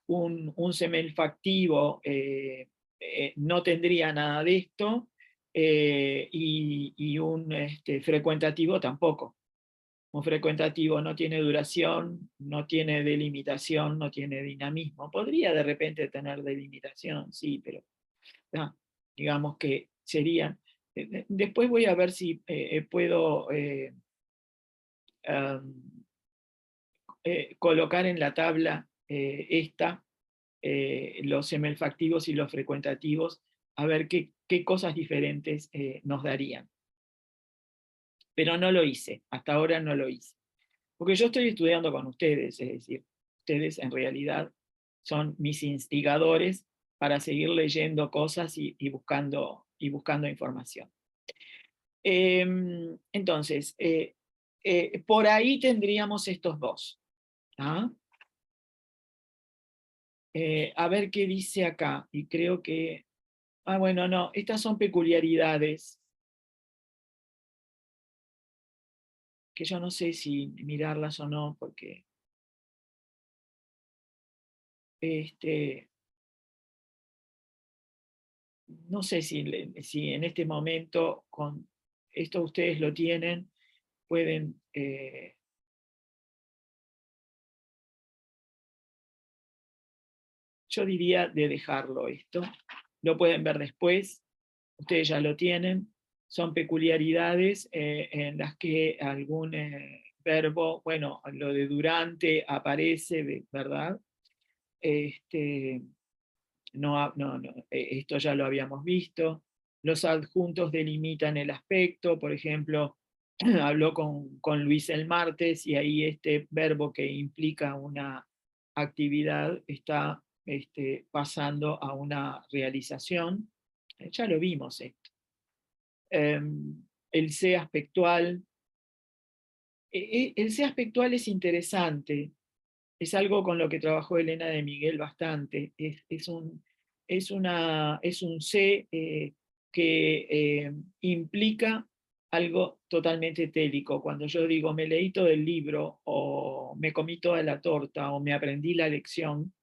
un semelfactivo no tendría nada de esto, y un frecuentativo tampoco. Un frecuentativo no tiene duración, no tiene delimitación, no tiene dinamismo. Podría de repente tener delimitación, sí, pero digamos que serían... Después voy a ver si puedo colocar en la tabla esta los semelfactivos y los frecuentativos, a ver qué cosas diferentes nos darían. Pero no lo hice, hasta ahora no lo hice. Porque yo estoy estudiando con ustedes, es decir, ustedes en realidad son mis instigadores para seguir leyendo cosas y buscando información. Entonces, por ahí tendríamos estos dos. ¿Ah? A ver qué dice acá, y creo que... Ah, bueno, no, estas son peculiaridades que yo no sé si mirarlas o no, porque no sé si en este momento, con esto ustedes lo tienen, pueden... yo diría de dejarlo esto. Lo pueden ver después, ustedes ya lo tienen. Son peculiaridades en las que algún verbo, bueno, lo de durante aparece, ¿verdad? Esto ya lo habíamos visto. Los adjuntos delimitan el aspecto, por ejemplo, habló con Luis el martes y ahí este verbo que implica una actividad está pasando a una realización. Ya lo vimos esto. El C aspectual. El C aspectual es interesante, es algo con lo que trabajó Elena de Miguel bastante. Es un C que implica algo totalmente télico. Cuando yo digo me leí todo el libro, o me comí toda la torta, o me aprendí la lección,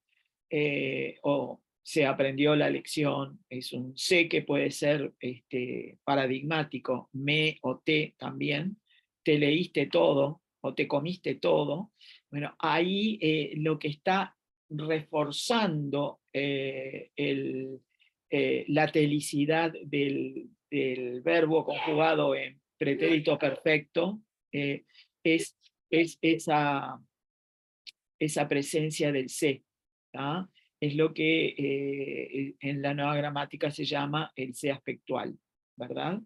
o se aprendió la lección, es un sé que puede ser paradigmático, me o te también, te leíste todo o te comiste todo. Bueno, ahí lo que está reforzando la telicidad del verbo conjugado en pretérito perfecto es, es esa presencia del sé. ¿tá? Es lo que en la nueva gramática se llama el sé aspectual, ¿verdad?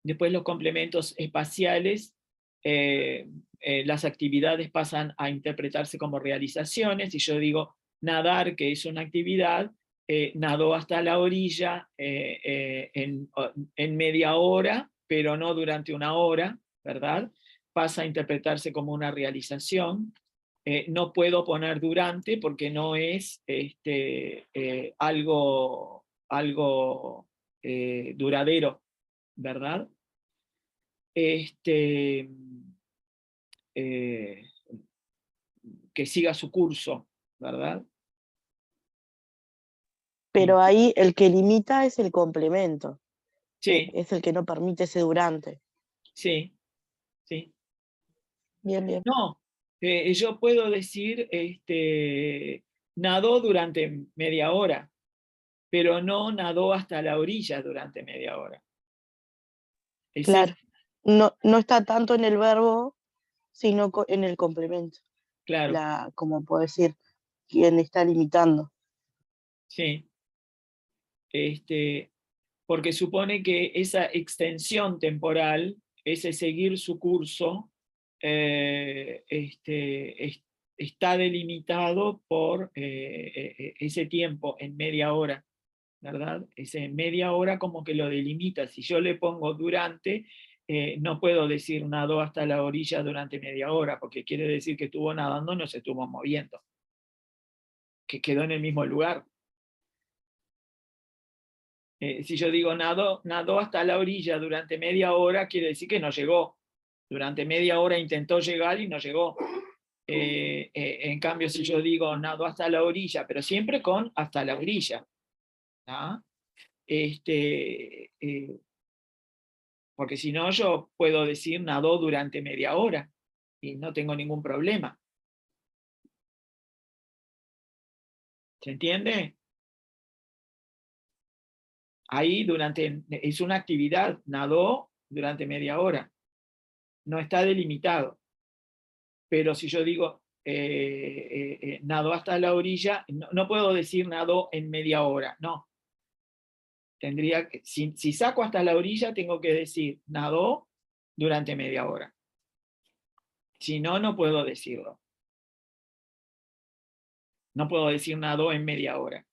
Después los complementos espaciales, las actividades pasan a interpretarse como realizaciones. Si yo digo nadar, que es una actividad, nadó hasta la orilla en media hora, pero no durante una hora, ¿verdad? Pasa a interpretarse como una realización. No puedo poner durante porque no es algo duradero, ¿verdad? Eh, que siga su curso, ¿verdad? Pero ahí el que limita es el complemento, Sí, es el que no permite ese durante. sí, sí. Bien, bien. No, yo puedo decir, nadó durante media hora, pero no nadó hasta la orilla durante media hora. Claro. No, no está tanto en el verbo, sino en el complemento. Claro, Como puedo decir, quien está limitando. sí. Porque supone que esa extensión temporal, ese seguir su curso, está delimitado por ese tiempo en media hora, ¿verdad? Ese media hora como que lo delimita. Si yo le pongo durante, no puedo decir nadó hasta la orilla durante media hora, porque quiere decir que estuvo nadando, no se estuvo moviendo, que quedó en el mismo lugar. Si yo digo nadó hasta la orilla durante media hora, quiere decir que no llegó. Durante media hora intentó llegar y no llegó. En cambio, si yo digo nadó hasta la orilla, pero siempre con hasta la orilla, ¿tá? Porque si no, yo puedo decir nadó durante media hora y no tengo ningún problema. ¿Se entiende? Ahí es una actividad, nadó durante media hora. No está delimitado. Pero si yo digo nadó hasta la orilla, no puedo decir nadó en media hora, no. Si saco hasta la orilla, tengo que decir nadó durante media hora. Si no, no puedo decirlo. No puedo decir nadó en media hora.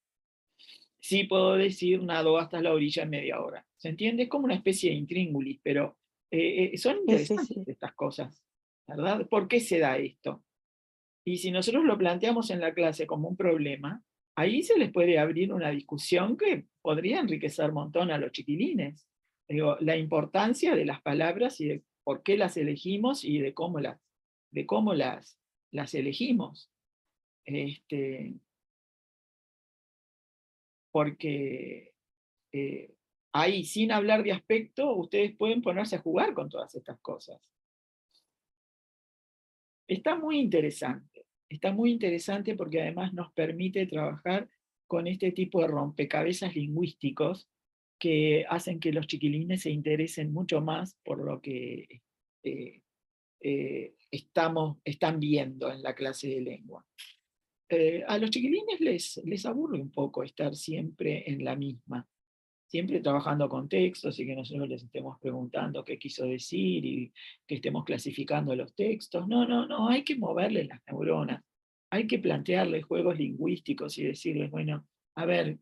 sí puedo decir nado hasta la orilla en media hora. ¿Se entiende? Es como una especie de intríngulis, pero son Sí, sí, interesantes sí. estas cosas, ¿verdad? ¿Por qué se da esto? Y si nosotros lo planteamos en la clase como un problema, ahí se les puede abrir una discusión que podría enriquecer un montón a los chiquilines. Digo, la importancia de las palabras y de por qué las elegimos y de cómo las elegimos. Porque ahí, sin hablar de aspecto, ustedes pueden ponerse a jugar con todas estas cosas. Está muy interesante porque además nos permite trabajar con este tipo de rompecabezas lingüísticos que hacen que los chiquilines se interesen mucho más por lo que están viendo en la clase de lengua. A los chiquilines les aburre un poco estar siempre en la misma, siempre trabajando con textos y que nosotros les estemos preguntando qué quiso decir y que estemos clasificando los textos. No, no, no, hay que moverles las neuronas, hay que plantearles juegos lingüísticos y decirles, bueno, a ver,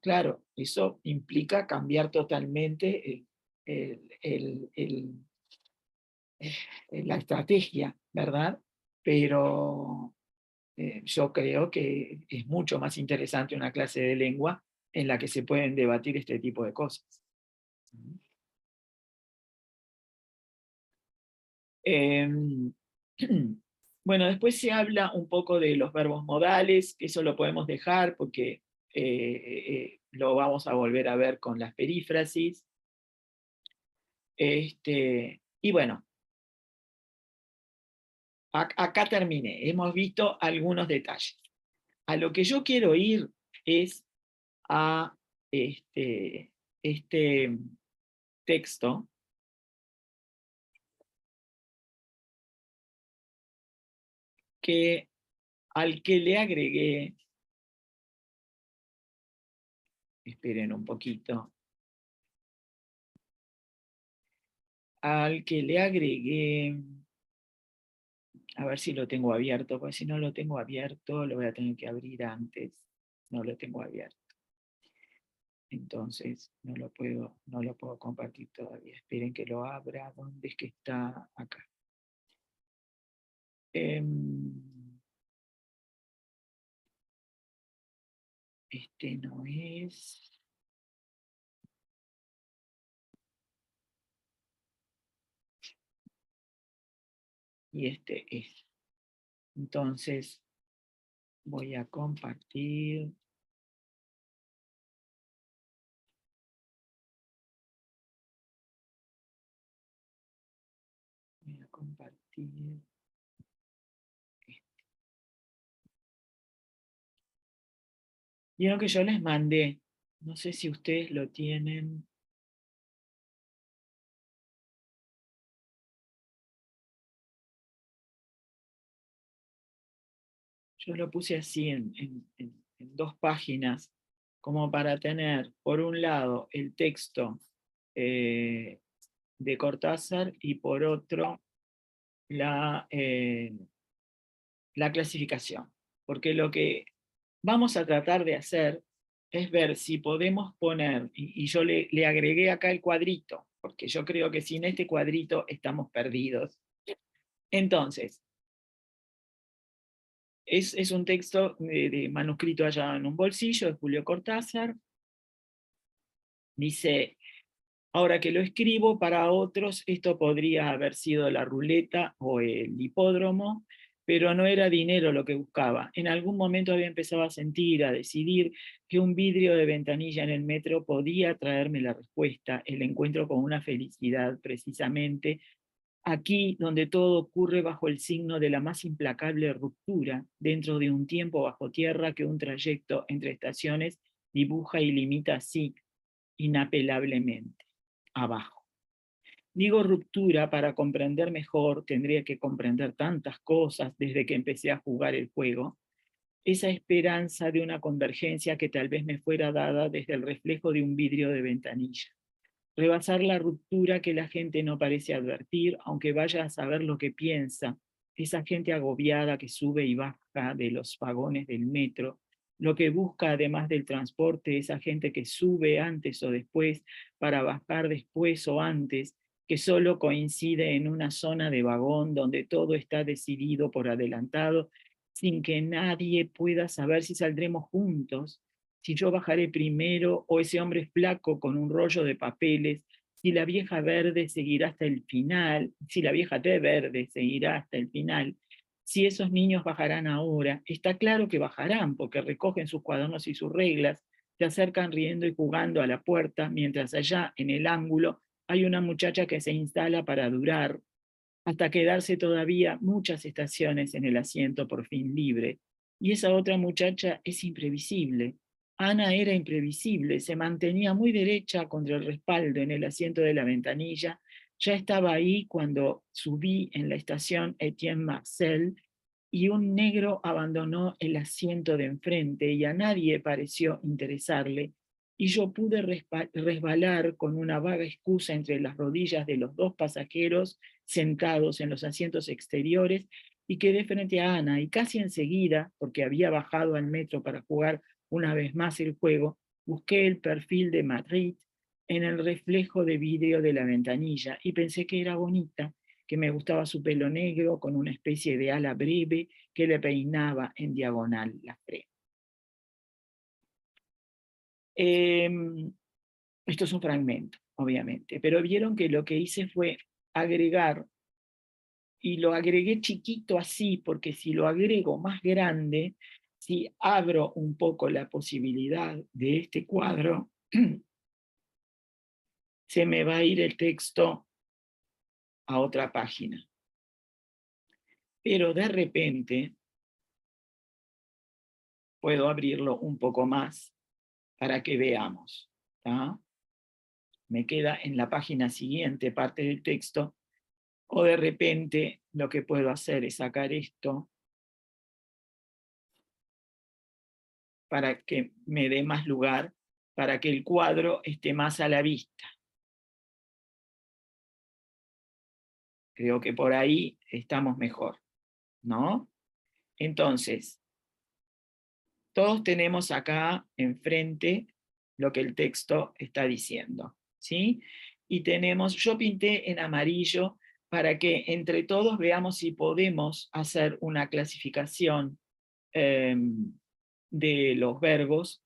claro, eso implica cambiar totalmente la estrategia, ¿verdad? Pero yo creo que es mucho más interesante una clase de lengua en la que se pueden debatir este tipo de cosas. Bueno, después se habla un poco de los verbos modales, que eso lo podemos dejar porque lo vamos a volver a ver con las perífrasis. Y bueno, acá terminé, hemos visto algunos detalles. A lo que yo quiero ir es a este texto al que le agregué, esperen un poquito, al que le agregué, a ver si lo tengo abierto, porque si no lo tengo abierto lo voy a tener que abrir antes, no lo tengo abierto. Entonces no lo puedo compartir todavía. Esperen que lo abra. ¿Dónde es que está? Acá. Este no es. Y este es. Entonces voy a compartir. Voy a compartir. Vieron que yo les mandé, no sé si ustedes lo tienen. Yo lo puse así en 2 páginas, como para tener, por un lado, el texto de Cortázar y por otro, la clasificación. Porque lo que vamos a tratar de hacer es ver si podemos poner, y yo le agregué acá el cuadrito, porque yo creo que sin este cuadrito estamos perdidos. Entonces, es un texto de manuscrito allá en un bolsillo de Julio Cortázar. Dice, ahora que lo escribo, para otros esto podría haber sido la ruleta o el hipódromo, pero no era dinero lo que buscaba. En algún momento había empezado a sentir, a decidir que un vidrio de ventanilla en el metro podía traerme la respuesta, el encuentro con una felicidad precisamente aquí donde todo ocurre bajo el signo de la más implacable ruptura, dentro de un tiempo bajo tierra que un trayecto entre estaciones dibuja y limita así, inapelablemente, abajo. Digo ruptura para comprender mejor, tendría que comprender tantas cosas desde que empecé a jugar el juego, esa esperanza de una convergencia que tal vez me fuera dada desde el reflejo de un vidrio de ventanilla. Rebasar la ruptura que la gente no parece advertir, aunque vaya a saber lo que piensa, esa gente agobiada que sube y baja de los vagones del metro, lo que busca además del transporte, esa gente que sube antes o después para bajar después o antes, que solo coincide en una zona de vagón donde todo está decidido por adelantado, sin que nadie pueda saber si saldremos juntos, si yo bajaré primero o ese hombre flaco con un rollo de papeles, si la vieja verde seguirá hasta el final, si la vieja té verde seguirá hasta el final, si esos niños bajarán ahora. Está claro que bajarán porque recogen sus cuadernos y sus reglas, se acercan riendo y jugando a la puerta, mientras allá en el ángulo hay una muchacha que se instala para durar, hasta quedarse todavía muchas estaciones en el asiento por fin libre. Y esa otra muchacha es imprevisible. Ana era imprevisible, se mantenía muy derecha contra el respaldo en el asiento de la ventanilla. Ya estaba ahí cuando subí en la estación Etienne Marcel y un negro abandonó el asiento de enfrente y a nadie pareció interesarle, y yo pude resbalar con una vaga excusa entre las rodillas de los dos pasajeros sentados en los asientos exteriores y quedé frente a Ana, y casi enseguida, porque había bajado al metro para jugar una vez más el juego, busqué el perfil de Madrid en el reflejo de vidrio de la ventanilla y pensé que era bonita, que me gustaba su pelo negro con una especie de ala breve que le peinaba en diagonal la frente. Esto es un fragmento, obviamente, pero vieron que lo que hice fue agregar, y lo agregué chiquito así, porque si lo agrego más grande, si abro un poco la posibilidad de este cuadro, se me va a ir el texto a otra página. Pero de repente puedo abrirlo un poco más para que veamos. ¿Tá? Me queda en la página siguiente parte del texto, o de repente lo que puedo hacer es sacar esto para que me dé más lugar, para que el cuadro esté más a la vista. Creo que por ahí estamos mejor, ¿no? Entonces, todos tenemos acá enfrente lo que el texto está diciendo, ¿sí? Y tenemos, yo pinté en amarillo para que entre todos veamos si podemos hacer una clasificación de los verbos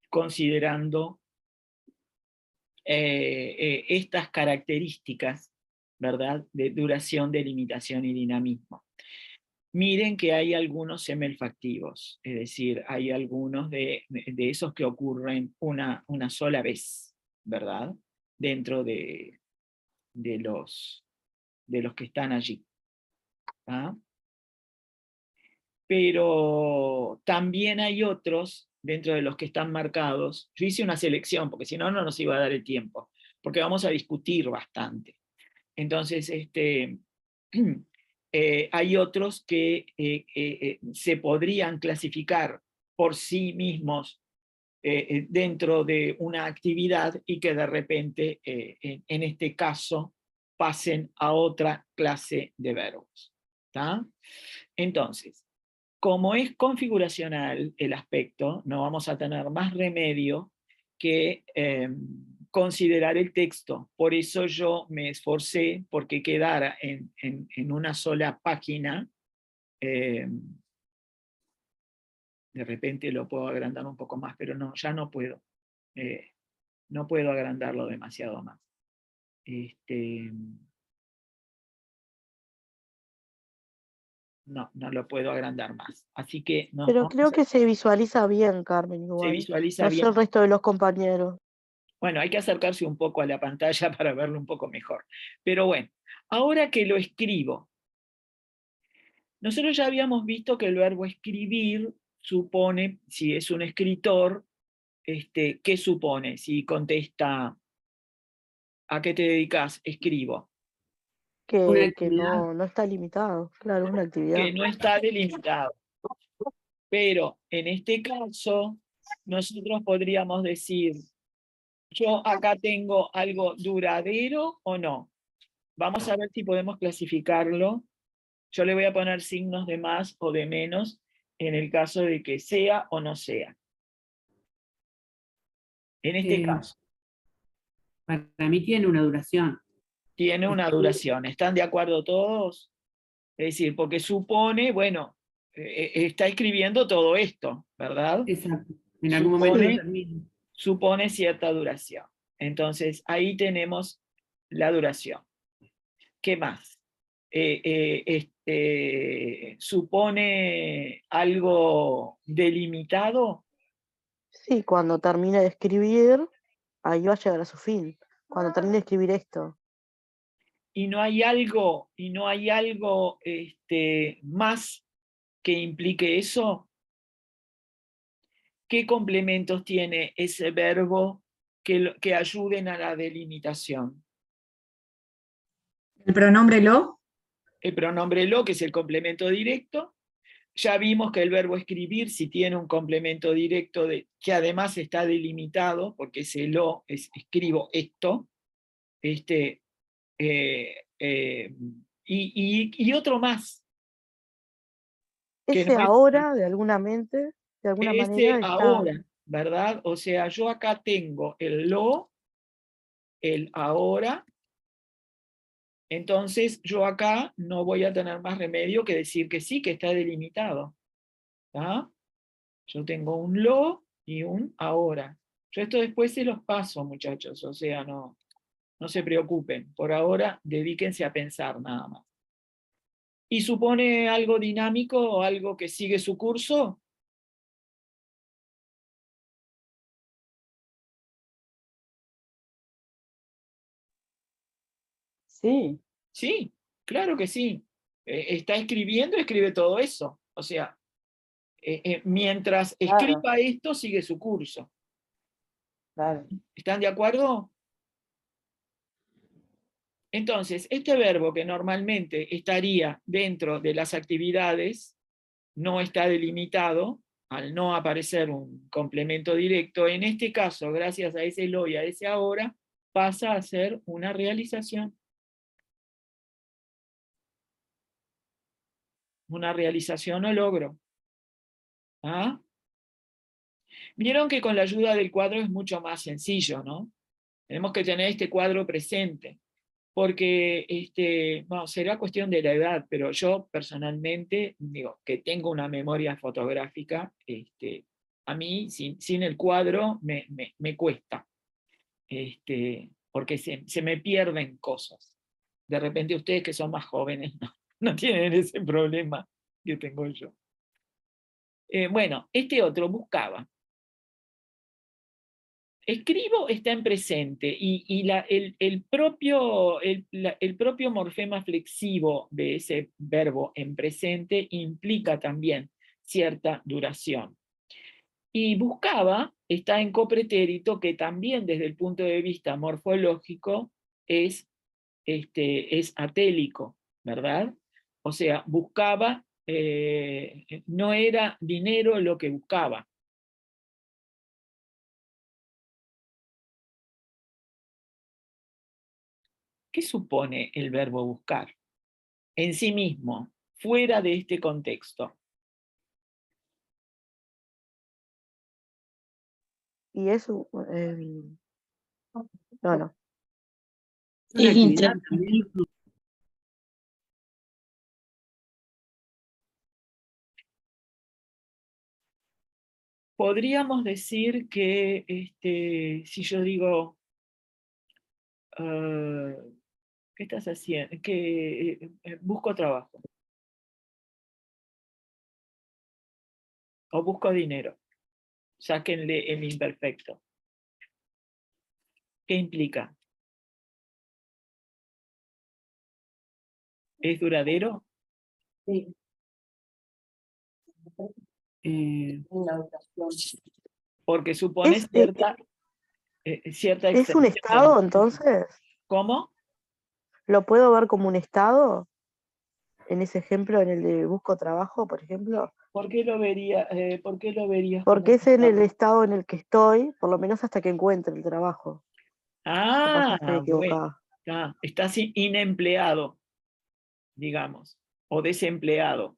considerando estas características, ¿verdad?, de duración, delimitación y dinamismo. Miren que hay algunos semelfactivos, es decir, hay algunos de esos que ocurren una sola vez, ¿verdad?, dentro de los que están allí. ¿Ah? Pero también hay otros, dentro de los que están marcados, yo hice una selección, porque si no, no nos iba a dar el tiempo, porque vamos a discutir bastante. Entonces, hay otros que se podrían clasificar por sí mismos dentro de una actividad y que de repente, en este caso, pasen a otra clase de verbos. ¿Tá? Entonces, como es configuracional el aspecto, no vamos a tener más remedio que considerar el texto. Por eso yo me esforcé porque quedara en una sola página. De repente lo puedo agrandar un poco más, pero no, ya no puedo. No puedo agrandarlo demasiado más. No lo puedo agrandar más. Así que Pero creo que se visualiza bien, Carmen, se igual. visualiza No sé bien. el resto de los compañeros. Bueno, hay que acercarse un poco a la pantalla para verlo un poco mejor. Pero bueno, ahora que lo escribo, nosotros ya habíamos visto que el verbo escribir supone, si es un escritor, ¿qué supone? Si contesta, ¿a qué te dedicas? Escribo. Una Que actividad no está limitado, claro, es una actividad. que no está delimitado. Pero en este caso, nosotros podríamos decir, yo acá tengo algo duradero o no. Vamos a ver si podemos clasificarlo. Yo le voy a poner signos de más o de menos en el caso de que sea o no sea. En este caso, Para mí tiene una duración. tiene una duración. ¿Están de acuerdo todos? Es decir, porque supone, bueno, está escribiendo todo esto, ¿verdad? Exacto. En algún momento Supone, termina. supone cierta duración. Entonces, ahí tenemos la duración. ¿Qué más? ¿Supone algo delimitado? Sí, cuando termine de escribir, ahí va a llegar a su fin. Cuando termine de escribir esto. Y no hay algo más que implique eso. ¿Qué complementos tiene ese verbo que ayuden a la delimitación? El pronombre lo. El pronombre lo, que es el complemento directo. Ya vimos que el verbo escribir, si tiene un complemento directo que además está delimitado, porque ese lo es escribo esto, eh, y otro más, que no Ese es ahora, de alguna manera, ese está. ahora, ¿verdad? O sea, yo acá tengo el lo, el ahora, entonces yo acá no voy a tener más remedio que decir que sí, que está delimitado. ¿Tá? Yo tengo un lo y un ahora. Yo esto después se los paso, muchachos, o sea, no se preocupen. Por ahora, dedíquense a pensar nada más. ¿Y supone algo dinámico o algo que sigue su curso? Sí, Sí, claro que sí. Está escribiendo, escribe todo eso. O sea, mientras claro, escriba esto, sigue su curso. claro. ¿Están de acuerdo? Entonces, este verbo que normalmente estaría dentro de las actividades, no está delimitado, al no aparecer un complemento directo, en este caso, gracias a ese lo y a ese ahora, pasa a ser una realización. Una realización o logro. ¿Ah? Vieron que con la ayuda del cuadro es mucho más sencillo, ¿no? Tenemos que tener este cuadro presente, porque bueno, será cuestión de la edad, pero yo personalmente, digo, que tengo una memoria fotográfica, a mí sin el cuadro me cuesta, porque se me pierden cosas. De repente ustedes que son más jóvenes no tienen ese problema que tengo yo. Bueno, este otro buscaba. Escribo está en presente y el propio morfema flexivo de ese verbo en presente implica también cierta duración. Y buscaba está en copretérito, que también desde el punto de vista morfológico es atélico, ¿verdad? O sea, buscaba, no era dinero lo que buscaba. ¿Qué supone el verbo buscar? En sí mismo, fuera de este contexto. Y eso, no. Una Es actividad también. Podríamos decir que si yo digo, ¿qué estás haciendo? Que busco trabajo o busco dinero. Sáquenle el imperfecto. ¿Qué implica? ¿Es duradero? Sí, una duración. Porque supone ¿Es, cierta es un extensión del estado, tiempo. entonces? ¿Cómo? ¿Lo puedo ver como un estado? En ese ejemplo, en el de busco trabajo, por ejemplo. ¿Por qué lo verías como Porque un es en el estado? estado en el que estoy, por lo menos hasta que encuentre el trabajo. Capaz que estoy Ah, bueno. equivocada. Estás inempleado, digamos, o desempleado.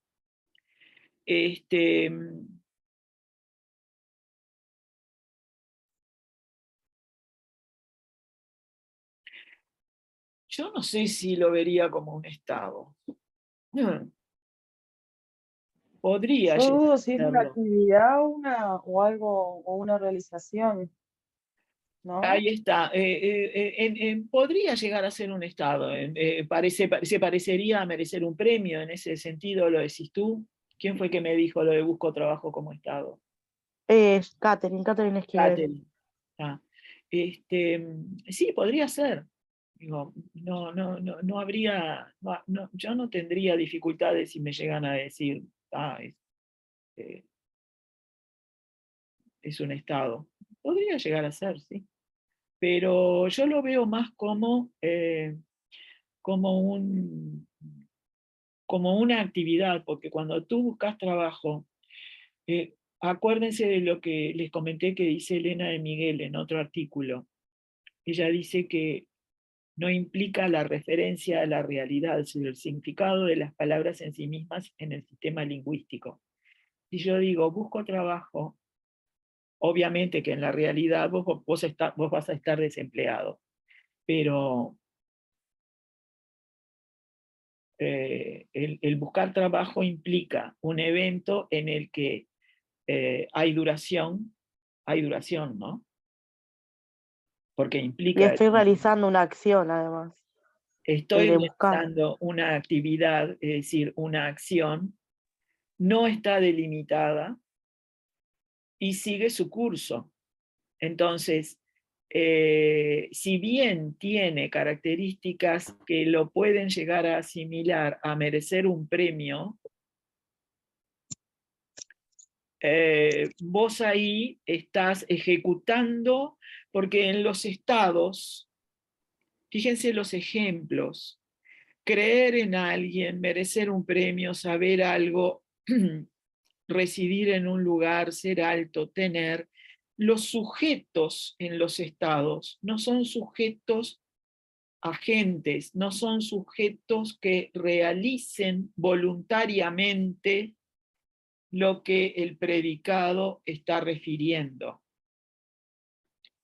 Yo no sé si lo vería como un estado. Podría Yo llegar dudo a si es una serlo. actividad o algo, o una realización, ¿no? Ahí está. Podría llegar a ser un estado. Se parecería a merecer un premio en ese sentido, ¿lo decís tú? ¿Quién fue que me dijo lo de busco trabajo como estado? Catherine Esquivel. Catherine. Ah, sí, podría ser. Digo, no habría, yo no tendría dificultades si me llegan a decir, eh, es un estado. Podría llegar a ser, sí. Pero yo lo veo más como como una actividad, porque cuando tú buscas trabajo, acuérdense de lo que les comenté que dice Elena de Miguel en otro artículo. Ella dice que no implica la referencia a la realidad, sino el significado de las palabras en sí mismas en el sistema lingüístico. Si yo digo, busco trabajo, obviamente que en la realidad vos vas a estar desempleado, pero el buscar trabajo implica un evento en el que hay duración, ¿no? Porque Y implica, estoy realizando una acción, además, estoy de buscar. realizando una actividad, es decir, una acción, no está delimitada y sigue su curso. Entonces, si bien tiene características que lo pueden llegar a asimilar a merecer un premio, vos ahí estás ejecutando, porque en los estados, fíjense los ejemplos, creer en alguien, merecer un premio, saber algo, residir en un lugar, ser alto, tener, los sujetos en los estados no son sujetos agentes, no son sujetos que realicen voluntariamente lo que el predicado está refiriendo.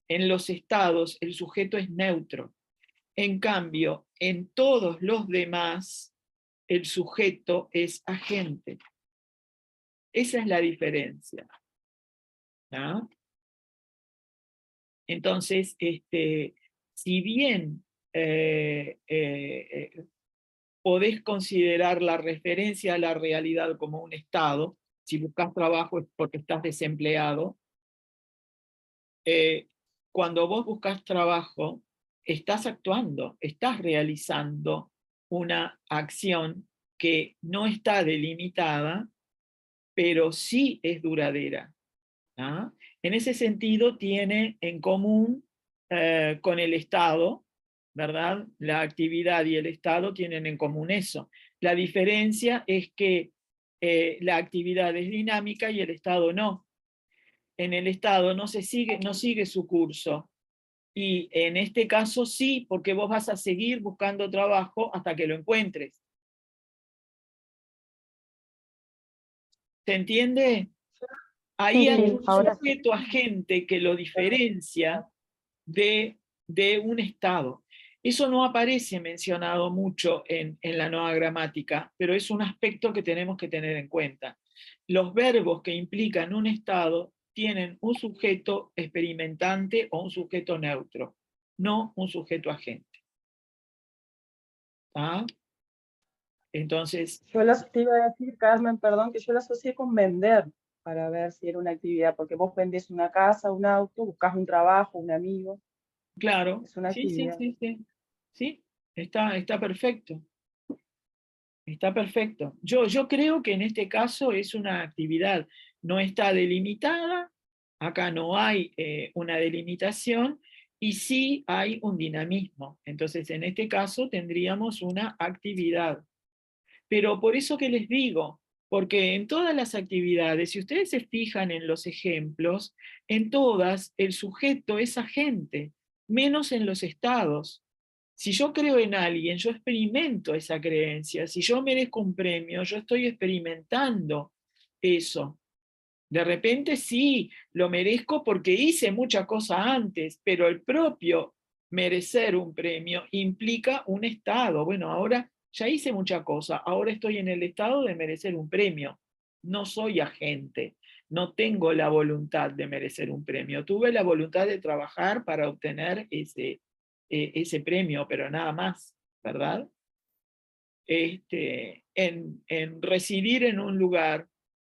En los estados el sujeto es neutro. En cambio, en todos los demás, el sujeto es agente. Esa es la diferencia, ¿no? Entonces, si bien podés considerar la referencia a la realidad como un estado, si buscas trabajo es porque estás desempleado, cuando vos buscas trabajo, estás actuando, estás realizando una acción que no está delimitada, pero sí es duradera. ¿Ah? En ese sentido tiene en común con el Estado, ¿verdad? La actividad y el Estado tienen en común eso. La diferencia es que la actividad es dinámica y el Estado no. En el Estado no sigue su curso. Y en este caso sí, porque vos vas a seguir buscando trabajo hasta que lo encuentres. ¿Se entiende? Ahí hay Sí, un ahora sí. sujeto agente que lo diferencia de un estado. Eso no aparece mencionado mucho en la nueva gramática, pero es un aspecto que tenemos que tener en cuenta. Los verbos que implican un estado tienen un sujeto experimentante o un sujeto neutro, no un sujeto agente. ¿Ah? Entonces, Te iba a decir, Carmen, perdón, que yo lo asocié con vender para ver si era una actividad, porque vos vendés una casa, un auto, buscas un trabajo, un amigo, claro, es una sí, sí, actividad. sí, sí. Sí, está perfecto. Está perfecto. Yo creo que en este caso es una actividad, no está delimitada, acá no hay una delimitación y sí hay un dinamismo. Entonces, en este caso tendríamos una actividad. Pero por eso que les digo, porque en todas las actividades, si ustedes se fijan en los ejemplos, en todas el sujeto es agente, menos en los estados. Si yo creo en alguien, yo experimento esa creencia. Si yo merezco un premio, yo estoy experimentando eso. De repente sí, lo merezco porque hice mucha cosa antes, pero el propio merecer un premio implica un estado. Bueno, ahora ya hice mucha cosa, ahora estoy en el estado de merecer un premio. No soy agente, no tengo la voluntad de merecer un premio. Tuve la voluntad de trabajar para obtener ese premio, pero nada más, ¿verdad? En residir en un lugar.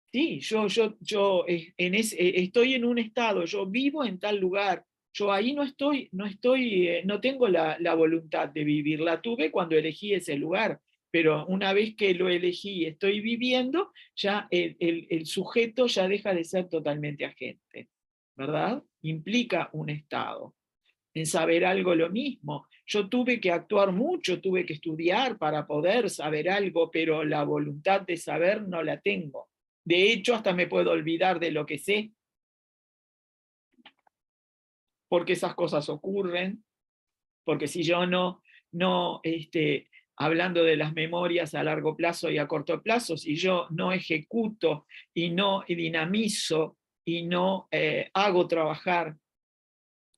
Sí, estoy en un estado, yo vivo en tal lugar, yo ahí no tengo la voluntad de vivir, la tuve cuando elegí ese lugar, pero una vez que lo elegí y estoy viviendo, ya el sujeto ya deja de ser totalmente agente, ¿verdad? Implica un estado. En saber algo lo mismo. Yo tuve que actuar mucho, tuve que estudiar para poder saber algo, pero la voluntad de saber no la tengo. De hecho, hasta me puedo olvidar de lo que sé, porque esas cosas ocurren, porque si yo hablando de las memorias a largo plazo y a corto plazo, si yo no ejecuto y no dinamizo y no hago trabajar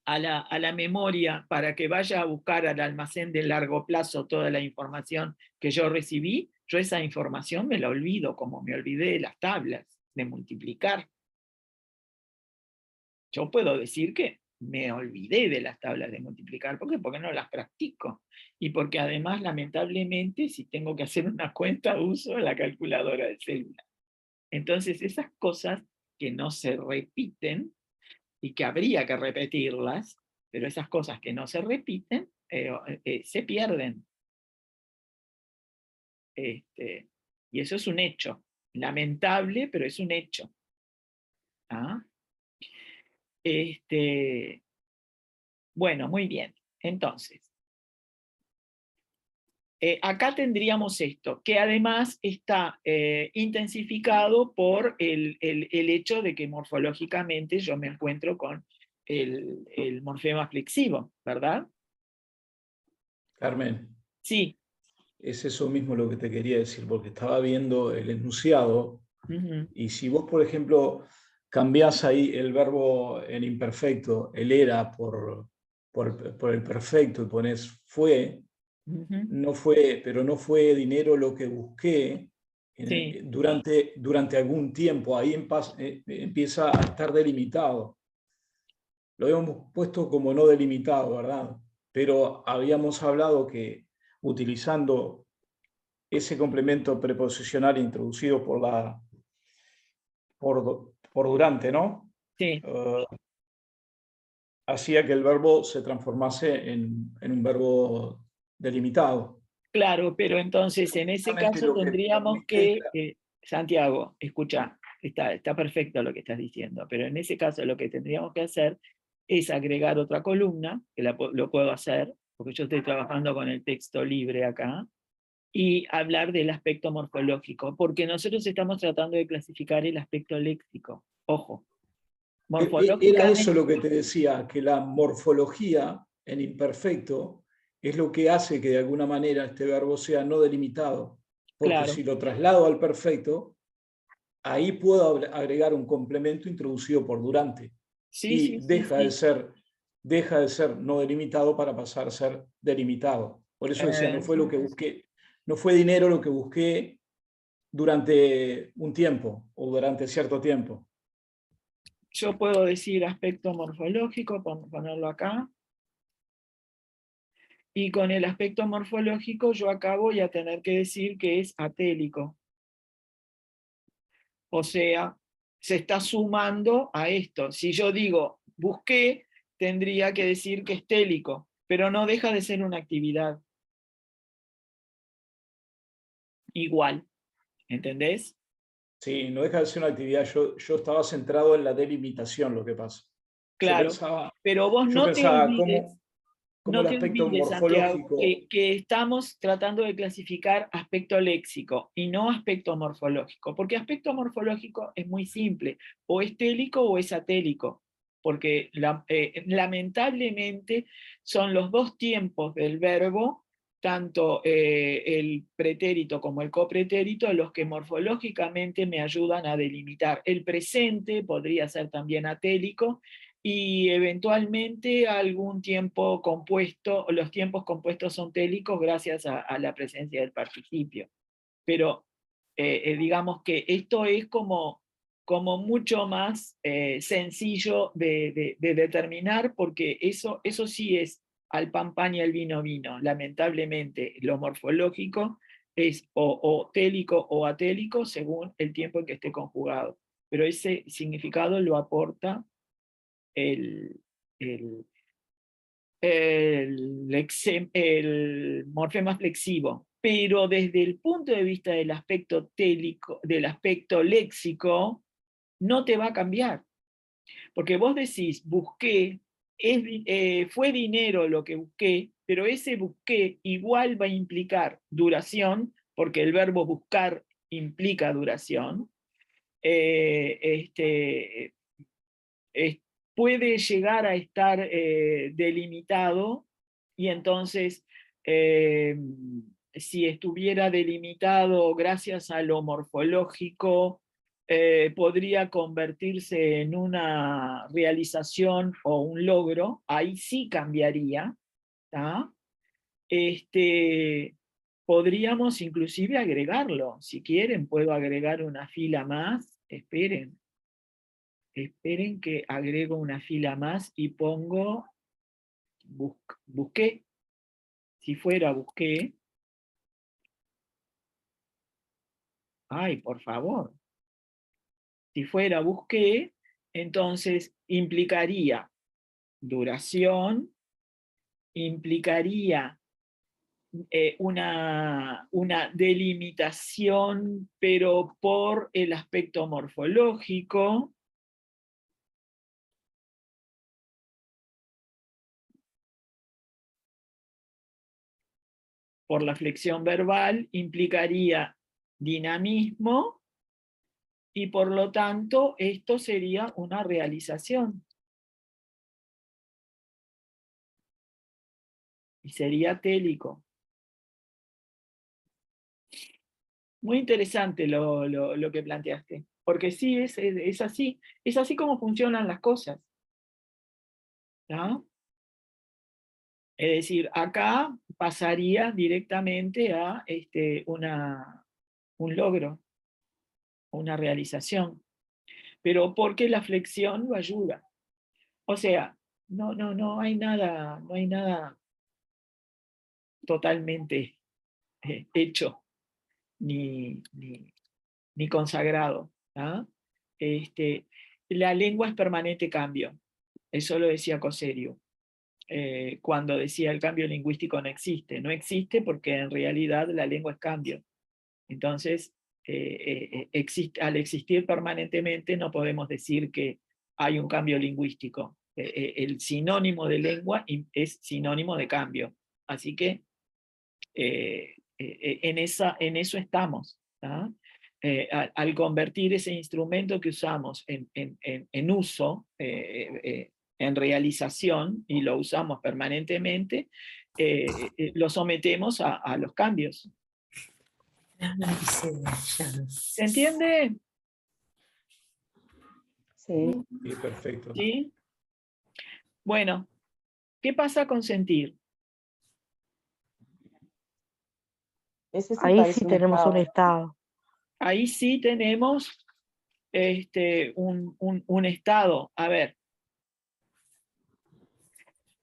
a la memoria para que vaya a buscar al almacén de largo plazo toda la información que yo recibí, yo esa información me la olvido, como me olvidé de las tablas de multiplicar. Yo puedo decir que me olvidé de las tablas de multiplicar. ¿Por qué? Porque no las practico. Y porque además, lamentablemente, si tengo que hacer una cuenta, uso la calculadora de celular. Entonces, esas cosas que no se repiten, y que habría que repetirlas, pero esas cosas que no se repiten, se pierden. Y eso es un hecho. Lamentable, pero es un hecho. ¿Ah? Bueno, muy bien. Entonces, acá tendríamos esto, que además está intensificado por el hecho de que morfológicamente yo me encuentro con el morfema flexivo, ¿verdad? Carmen, Sí. es eso mismo lo que te quería decir, porque estaba viendo el enunciado y si vos, por ejemplo, cambiás ahí el verbo en imperfecto, el era, por el perfecto y pones fue, no fue, pero no fue dinero lo que busqué Sí. durante algún tiempo, ahí empieza a estar delimitado. Lo habíamos puesto como no delimitado, ¿verdad? Pero habíamos hablado que utilizando ese complemento preposicional introducido por durante, ¿no? Sí. Hacía que el verbo se transformase en un verbo delimitado. Claro, pero entonces en ese Exactamente caso lo que tendríamos permite que, Santiago, escucha, está perfecto lo que estás diciendo, pero en ese caso lo que tendríamos que hacer es agregar otra columna, que lo puedo hacer, porque yo estoy trabajando con el texto libre acá, y hablar del aspecto morfológico, porque nosotros estamos tratando de clasificar el aspecto léxico. Ojo, Era eso morfológicamente. lo que te decía, que la morfología en imperfecto es lo que hace que de alguna manera este verbo sea no delimitado, porque Claro. si lo traslado al perfecto, ahí puedo agregar un complemento introducido por durante Sí, y sí, sí, deja de sí. ser no delimitado para pasar a ser delimitado. Por eso decía, no fue lo que Entonces, busqué, no fue dinero lo que busqué durante un tiempo o durante cierto tiempo. yo puedo decir aspecto morfológico, ponerlo acá, y con el aspecto morfológico yo acá voy a tener que decir que es atélico. O sea, se está sumando a esto. Si yo digo busqué, tendría que decir que es télico, pero no deja de ser una actividad. Igual, ¿entendés? Sí, no deja de ser una actividad. Yo estaba centrado en la delimitación, lo que pasa. Yo Claro, pensaba, pero vos yo no te pensaba olvides. cómo No el te aspecto olvides, Santiago, morfológico. que estamos tratando de clasificar aspecto léxico y no aspecto morfológico, porque aspecto morfológico es muy simple, o es télico o es atélico, porque lamentablemente son los dos tiempos del verbo tanto el pretérito como el copretérito, los que morfológicamente me ayudan a delimitar. El presente podría ser también atélico, y eventualmente algún tiempo compuesto, los tiempos compuestos son télicos gracias a la presencia del participio. Pero digamos que esto es como mucho más sencillo de determinar, porque eso sí es al pan pan y al vino vino. Lamentablemente lo morfológico es o télico o atélico según el tiempo en que esté conjugado. Pero ese significado lo aporta el morfema flexivo. Pero desde el punto de vista del aspecto télico, del aspecto léxico, no te va a cambiar. Porque vos decís, busqué, fue dinero lo que busqué, pero ese busqué igual va a implicar duración, porque el verbo buscar implica duración. Puede llegar a estar delimitado, y entonces si estuviera delimitado gracias a lo morfológico, podría convertirse en una realización o un logro. Ahí sí cambiaría, ¿tá? Podríamos inclusive agregarlo. Si quieren, puedo agregar una fila más. Esperen que agrego una fila más y pongo busqué. Si fuera busqué. Ay, por favor. Si fuera busqué, entonces implicaría duración, implicaría una delimitación, pero por el aspecto morfológico. Por la flexión verbal, implicaría dinamismo, y por lo tanto esto sería una realización. Y sería télico. Muy interesante lo que planteaste, porque sí, es así como funcionan las cosas, ¿no? Es decir, acá pasaría directamente a un logro, una realización, pero porque la flexión lo ayuda. O sea, no hay nada totalmente hecho ni consagrado, ¿ah? La lengua es permanente cambio. Eso lo decía Coserio. Cuando decía el cambio lingüístico no existe. No existe porque en realidad la lengua es cambio. Entonces, al existir permanentemente no podemos decir que hay un cambio lingüístico. El sinónimo de lengua es sinónimo de cambio. Así que en eso estamos. ¿Ah? Al convertir ese instrumento que usamos en uso, en realización, y lo usamos permanentemente, lo sometemos a los cambios. ¿Se entiende? Sí. Sí, perfecto. ¿Sí? Bueno, ¿qué pasa con sentir? Ese sí Ahí parece sí un tenemos un estado. estado. Ahí sí tenemos un estado. A ver,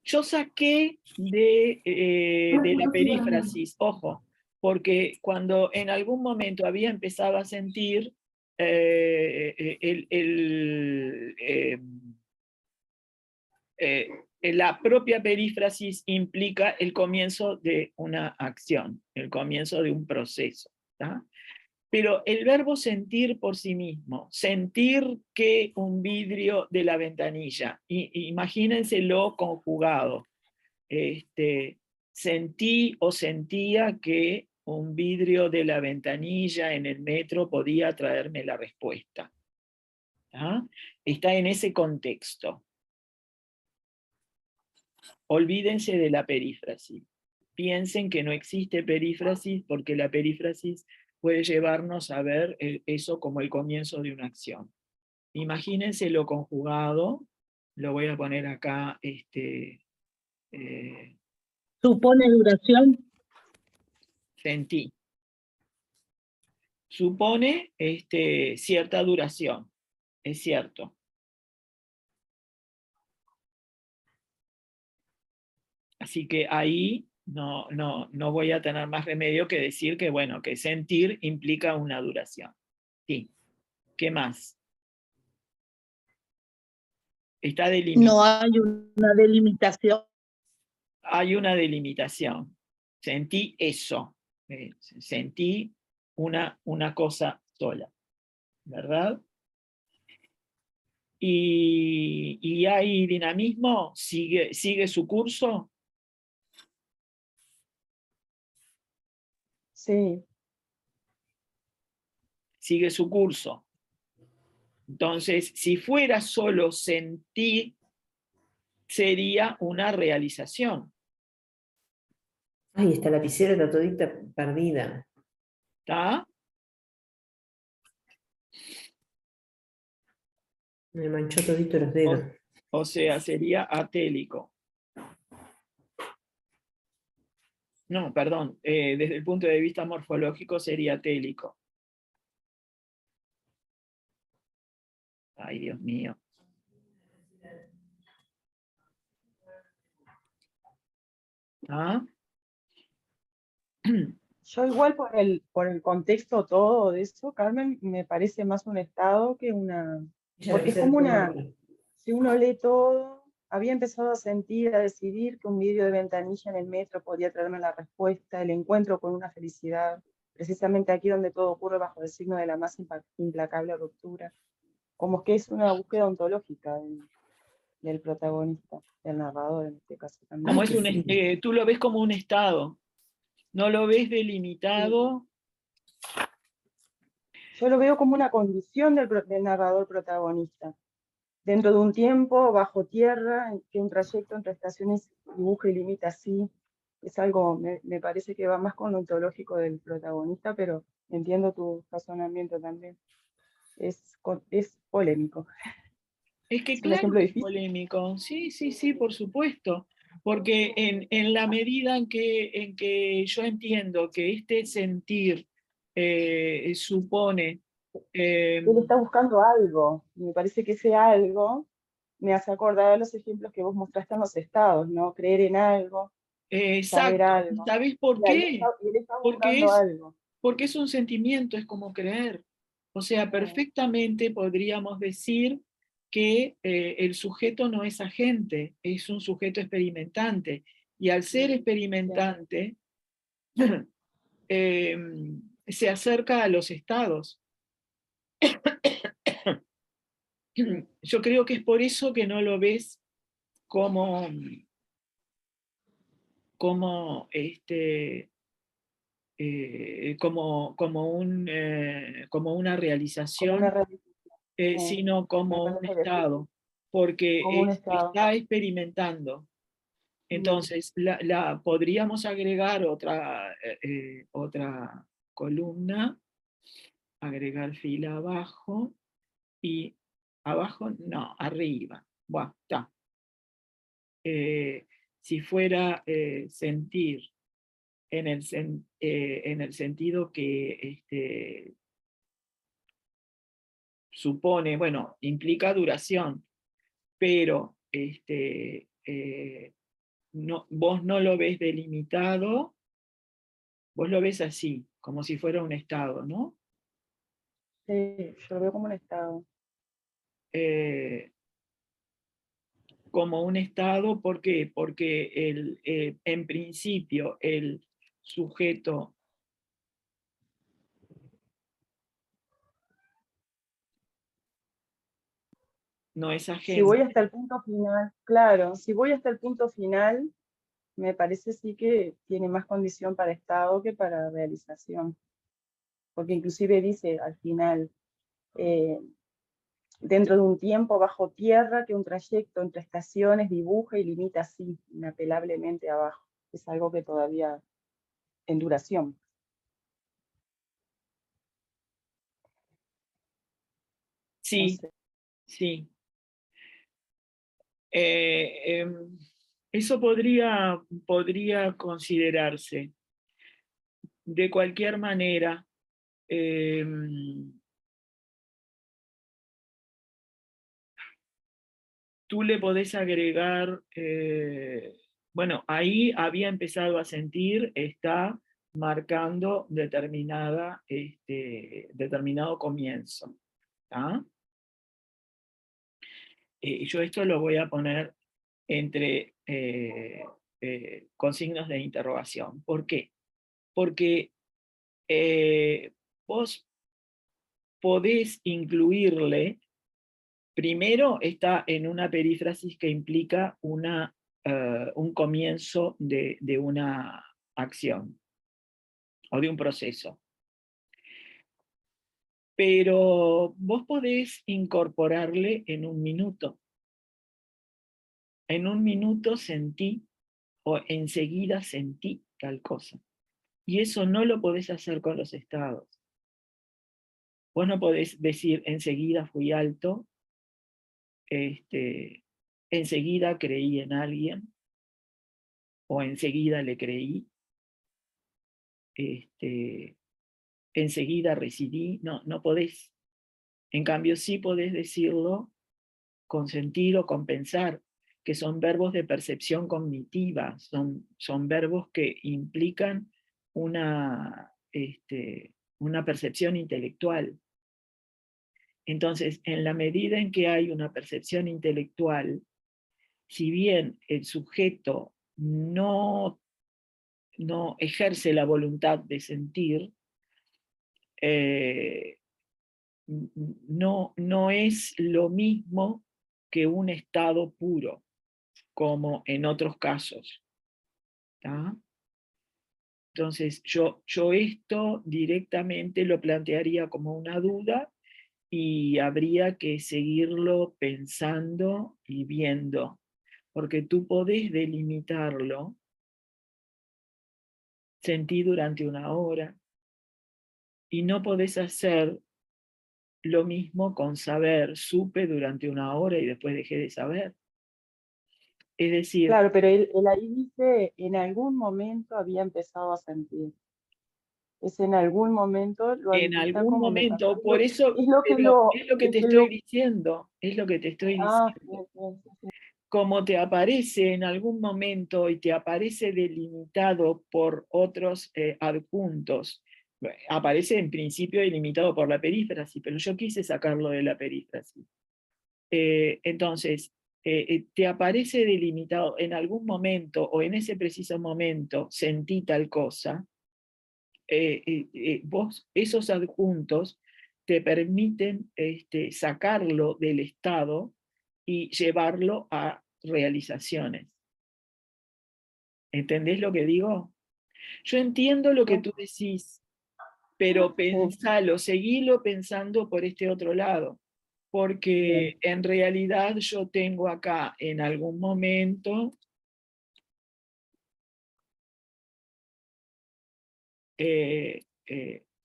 yo saqué de la perífrasis, ojo, porque cuando en algún momento había empezado a sentir, la propia perífrasis implica el comienzo de una acción, el comienzo de un proceso, ¿tá? Pero el verbo sentir por sí mismo, sentir que un vidrio de la ventanilla, imagínenselo conjugado, sentí o sentía que un vidrio de la ventanilla en el metro podía traerme la respuesta. ¿Ah? Está en ese contexto. Olvídense de la perífrasis. piensen que no existe perífrasis, porque la perífrasis puede llevarnos a ver eso como el comienzo de una acción. Imagínense lo conjugado, lo voy a poner acá, ¿Supone duración? sentí. Supone cierta duración, es cierto. Así que ahí no voy a tener más remedio que decir que, bueno, que sentir implica una duración. Sí. ¿Qué más? Está delimitado. No hay una delimitación. Hay una delimitación. Sentí eso. Sentí una cosa sola. ¿Verdad? Y hay dinamismo, sigue su curso. Sí. Sigue su curso. Entonces, si fuera solo sentir, sería una realización. Ay, esta lapicera está todita perdida. ¿Está? Me manchó todito los dedos. O sea, sería atélico. No, perdón, desde el punto de vista morfológico sería atélico. Ay, Dios mío. ¿Ah? Yo igual por el contexto todo de eso, Carmen, me parece más un estado que una... Porque es como una... Si uno lee todo, había empezado a sentir, a decidir que un vídeo de ventanilla en el metro podía traerme la respuesta, el encuentro con una felicidad, precisamente aquí donde todo ocurre bajo el signo de la más implacable ruptura. Como que es una búsqueda ontológica del protagonista, del narrador en este caso también. Como es tú lo ves como un estado, no lo ves delimitado. Yo lo veo como una condición del narrador protagonista. Dentro de un tiempo, bajo tierra, que un trayecto entre estaciones dibuja y limita así. Es algo, me parece que va más con lo ontológico del protagonista, pero entiendo tu razonamiento también. Es polémico. Es que Es un claro ejemplo que es difícil. polémico, sí, por supuesto, porque en la medida en que yo entiendo que este sentir supone... Él está buscando algo, y me parece que ese algo me hace acordar a los ejemplos que vos mostraste en los estados, ¿no? Creer en algo, saber exacto, algo. ¿sabés por Y ahí qué? él está Porque buscando algo. es un sentimiento, es como creer. O sea, perfectamente podríamos decir que el sujeto no es agente, es un sujeto experimentante. Y al ser experimentante, se acerca a los estados. Yo creo que es por eso que no lo ves como como una realización, Como una realización. sino como un parece que sí, estado, porque como un estado. está experimentando. Entonces, podríamos agregar otra columna, agregar fila abajo, y abajo, no, arriba. Bueno, está. Si fuera sentir en el sentido que supone, bueno, implica duración, pero vos no lo ves delimitado, vos lo ves así, como si fuera un estado, ¿no? Sí, yo lo veo como un estado. Como un estado, ¿por qué? Porque en principio el sujeto no es Si agente. voy hasta el punto final, claro, si voy hasta el punto final, me parece sí que tiene más condición para estado que para realización. Porque inclusive dice al final, dentro de un tiempo bajo tierra que un trayecto entre estaciones dibuja y limita así, inapelablemente abajo. es algo que todavía en duración. No Sí, sé. sí. Eso podría considerarse. De cualquier manera, tú le podés agregar, bueno, ahí había empezado a sentir, está marcando determinado comienzo. ¿Tá? Yo esto lo voy a poner entre con signos de interrogación. ¿Por qué? Porque vos podés incluirle, primero está en una perífrasis que implica un comienzo de una acción o de un proceso. Pero vos podés incorporarle en un minuto. En un minuto sentí o enseguida sentí tal cosa. Y eso no lo podés hacer con los estados. Vos no podés decir enseguida fui alto, enseguida creí en alguien, o enseguida le creí, enseguida residí. No, no podés. En cambio, sí podés decirlo con sentir o con pensar, que son verbos de percepción cognitiva, son verbos que implican una percepción intelectual. Entonces, en la medida en que hay una percepción intelectual, si bien el sujeto no ejerce la voluntad de sentir, no es lo mismo que un estado puro, como en otros casos. ¿Tá? Entonces, yo esto directamente lo plantearía como una duda y habría que seguirlo pensando y viendo, porque tú podés delimitarlo, sentí durante una hora, y no podés hacer lo mismo con saber, supe durante una hora y después dejé de saber. Es decir, Claro, pero él ahí dice, en algún momento había empezado a sentir. Es en algún momento lo en habilita algún como momento, metafórico. por eso, Es lo que pero lo, es lo que lo te que estoy lo, diciendo, es lo que te estoy ah, diciendo. sí, sí. Como te aparece en algún momento y te aparece delimitado por otros adjuntos, aparece en principio delimitado por la perífrasis, pero yo quise sacarlo de la perífrasis. Entonces, te aparece delimitado en algún momento o en ese preciso momento, sentí tal cosa, vos, esos adjuntos te permiten sacarlo del estado y llevarlo a realizaciones. ¿Entendés lo que digo? Yo entiendo lo que tú decís, pero pensalo, seguilo pensando por este otro lado, porque en realidad yo tengo acá en algún momento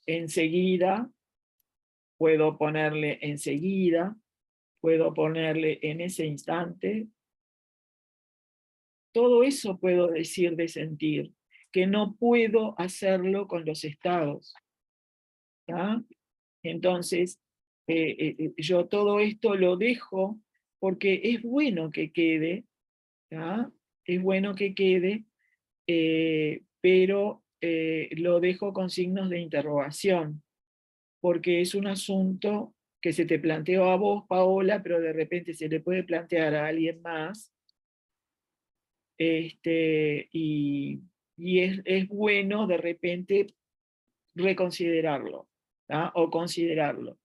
enseguida, puedo ponerle enseguida, puedo ponerle en ese instante. Todo eso puedo decir de sentir, que no puedo hacerlo con los estados. ¿Tá? Entonces, yo todo esto lo dejo porque es bueno que quede, ¿tá? Es bueno que quede, pero lo dejo con signos de interrogación, porque es un asunto que se te planteó a vos, Paola, pero de repente se le puede plantear a alguien más, y es bueno de repente reconsiderarlo, ¿tá? O considerarlo,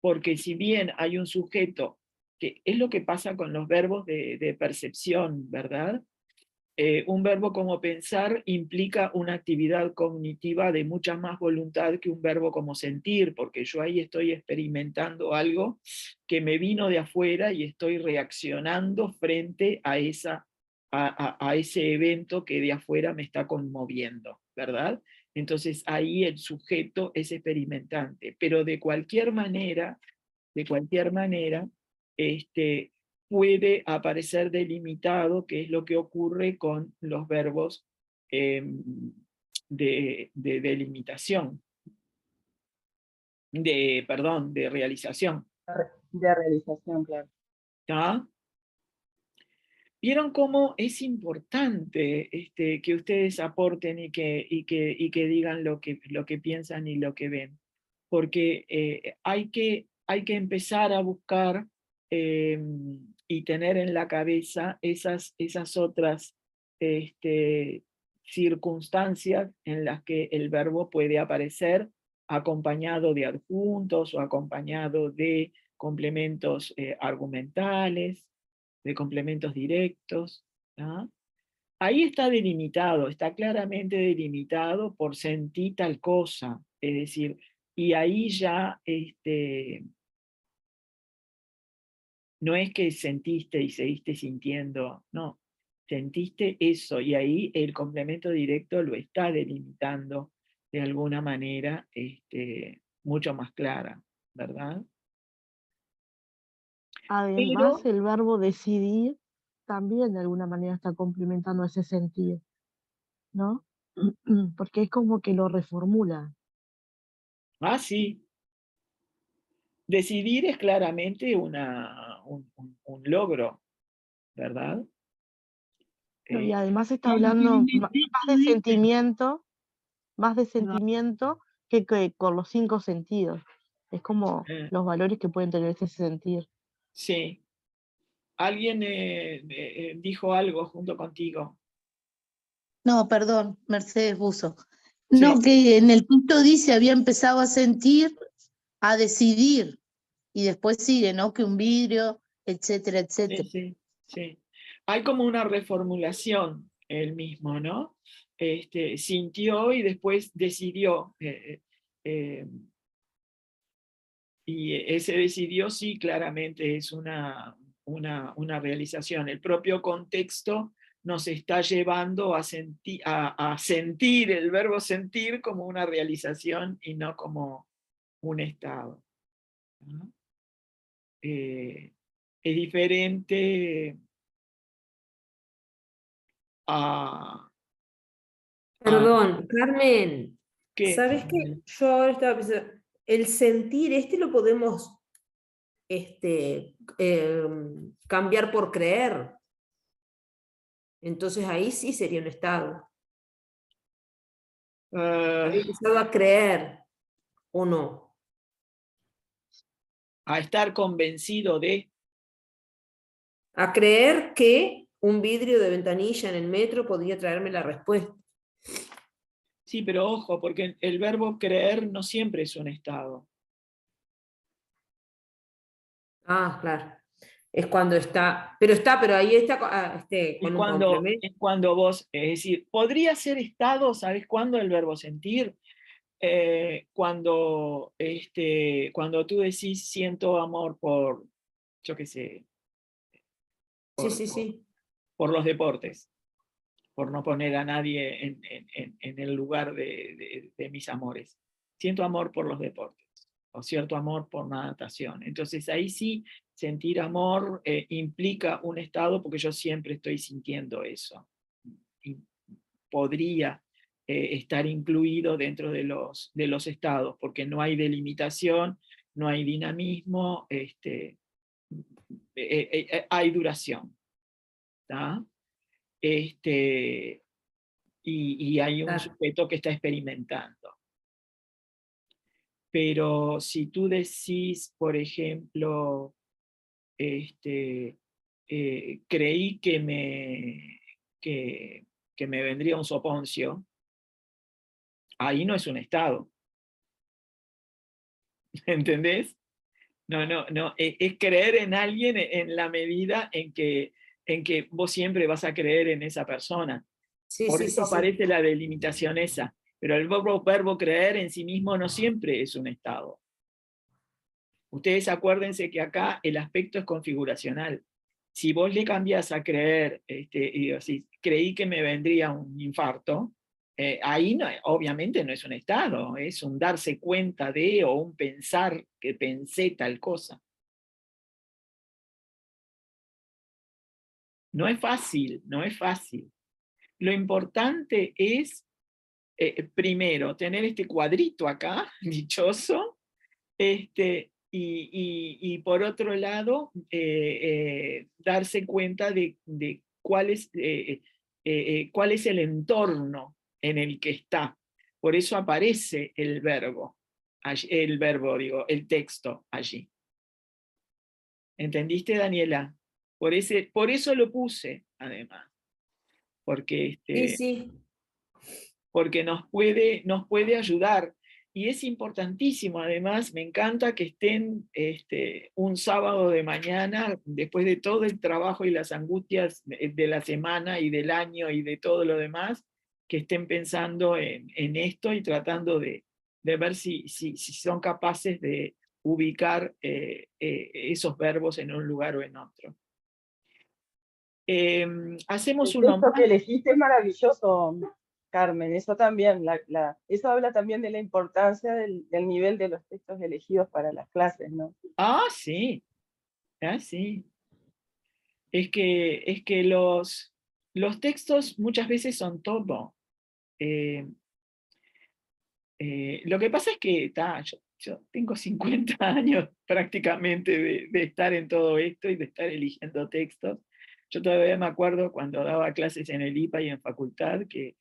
porque si bien hay un sujeto, que es lo que pasa con los verbos de percepción, ¿verdad? Un verbo como pensar implica una actividad cognitiva de mucha más voluntad que un verbo como sentir, porque yo ahí estoy experimentando algo que me vino de afuera y estoy reaccionando frente a esa a ese evento que de afuera me está conmoviendo, ¿verdad? Entonces ahí el sujeto es experimentante, pero de cualquier manera, puede aparecer delimitado, que es lo que ocurre con los verbos de delimitación, de realización. De realización, claro. ¿Tá? ¿Vieron cómo es importante que ustedes aporten y que digan lo que piensan y lo que ven? Porque hay que empezar a buscar y tener en la cabeza esas otras circunstancias en las que el verbo puede aparecer acompañado de adjuntos o acompañado de complementos argumentales, de complementos directos. ¿Ah? Ahí está delimitado, está claramente delimitado por sentí tal cosa, es decir, y ahí ya no es que sentiste y seguiste sintiendo, no, sentiste eso y ahí el complemento directo lo está delimitando de alguna manera mucho más clara, ¿verdad? Además, el verbo decidir también de alguna manera está complementando ese sentido, ¿no? Porque es como que lo reformula. Ah, sí. Decidir es claramente un logro, ¿verdad? Y además está hablando más de sentimiento que con los 5 sentidos. Es como los valores que pueden tener ese sentir. Sí. Alguien dijo algo junto contigo. No, perdón, Mercedes Buzo. Sí. No, que en el punto dice había empezado a sentir, a decidir, y después sigue, ¿no? Que un vidrio, etcétera, etcétera. Sí, sí, sí. Hay como una reformulación él mismo, ¿no? Sintió y después decidió. Y ese decidió sí claramente es una realización. El propio contexto nos está llevando a sentir el verbo sentir como una realización y no como un estado, ¿no? Es diferente a... Perdón, Carmen, ¿Qué? ¿sabes qué? Yo ahora estaba pensando, el sentir, lo podemos cambiar por creer. Entonces ahí sí sería un estado. Había empezado a creer, ¿o no? A estar convencido de... A creer que un vidrio de ventanilla en el metro podía traerme la respuesta. Sí, pero ojo, porque el verbo creer no siempre es un estado. Ah, claro. Es cuando está, pero ahí está con un complemento. Es cuando vos, es decir, podría ser estado, ¿sabes cuándo el verbo sentir? Cuando tú decís siento amor por, yo qué sé, Sí. por los deportes, por no poner a nadie en el lugar de mis amores. Siento amor por los deportes, o cierto amor por la natación. Entonces ahí sí, sentir amor implica un estado porque yo siempre estoy sintiendo eso. Y podría estar incluido dentro de los estados, porque no hay delimitación, no hay dinamismo, hay duración. ¿Tá? Y hay un sujeto que está experimentando. Pero si tú decís, por ejemplo, creí que me vendría un soponcio, ahí no es un estado. ¿Entendés? No, es creer en alguien en la medida en que vos siempre vas a creer en esa persona. Por eso aparece la delimitación esa. Pero el verbo creer en sí mismo no siempre es un estado. Ustedes acuérdense que acá el aspecto es configuracional. Si vos le cambiás a creer, y así, creí que me vendría un infarto, ahí no, obviamente no es un estado, es un darse cuenta de o un pensar que pensé tal cosa. No es fácil, no es fácil. Lo importante es, primero, tener este cuadrito acá, dichoso, y por otro lado, darse cuenta de cuál es el entorno en el que está. Por eso aparece el verbo, el texto allí. ¿Entendiste, Daniela? Por eso lo puse, además. Porque, Sí. porque nos puede ayudar. Y es importantísimo, además, me encanta que estén un sábado de mañana, después de todo el trabajo y las angustias de la semana y del año y de todo lo demás, que estén pensando en esto y tratando de ver si son capaces de ubicar esos verbos en un lugar o en otro. Hacemos El uno texto que más. elegiste es maravilloso, Carmen. Eso también, eso habla también de la importancia del nivel de los textos elegidos para las clases, ¿no? Sí. Sí. Es que los textos muchas veces son todo. Lo que pasa es que yo tengo 50 años prácticamente de estar en todo esto y de estar eligiendo textos. Yo todavía me acuerdo cuando daba clases en el IPA y en facultad que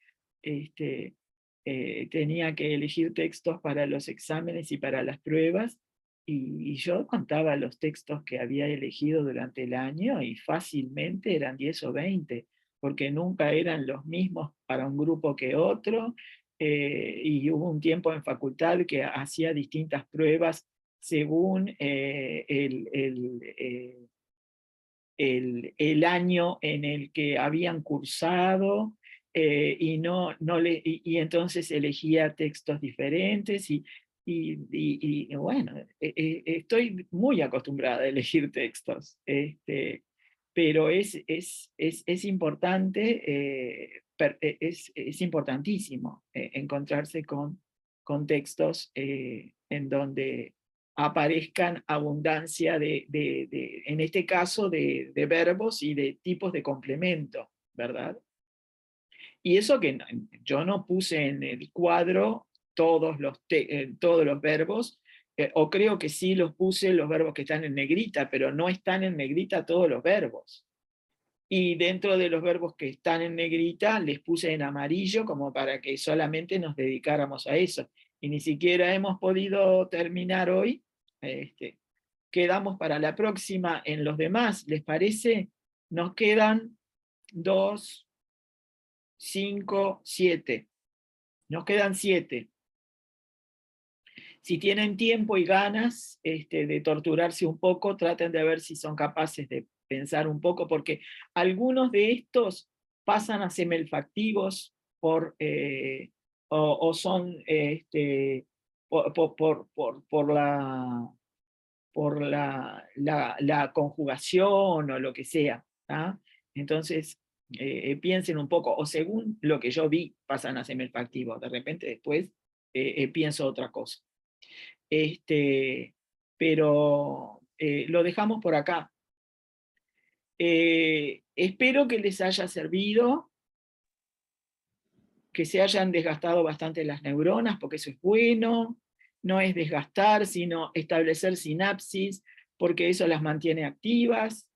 tenía que elegir textos para los exámenes y para las pruebas, y yo contaba los textos que había elegido durante el año y fácilmente eran 10 o 20, porque nunca eran los mismos para un grupo que otro. Y hubo un tiempo en facultad que hacía distintas pruebas según el año en el que habían cursado, y entonces elegía textos diferentes, y bueno, estoy muy acostumbrada a elegir textos, pero es importante, es importantísimo encontrarse con textos en donde aparezcan abundancia en este caso, de verbos y de tipos de complemento, ¿verdad? Y eso que yo no puse en el cuadro todos los verbos, o creo que sí los puse los verbos que están en negrita, pero no están en negrita todos los verbos. Y dentro de los verbos que están en negrita, les puse en amarillo como para que solamente nos dedicáramos a eso. Y ni siquiera hemos podido terminar hoy. Quedamos para la próxima en los demás, ¿les parece? Nos quedan 2, 5, 7. Nos quedan 7. Si tienen tiempo y ganas de torturarse un poco, traten de ver si son capaces de pensar un poco, porque algunos de estos pasan a semelfactivos o son por la conjugación o lo que sea. Entonces, piensen un poco, o según lo que yo vi, pasan a semelfactivos. De repente después pienso otra cosa. Pero lo dejamos por acá. Espero que les haya servido, que se hayan desgastado bastante las neuronas, porque eso es bueno. No es desgastar, sino establecer sinapsis, porque eso las mantiene activas.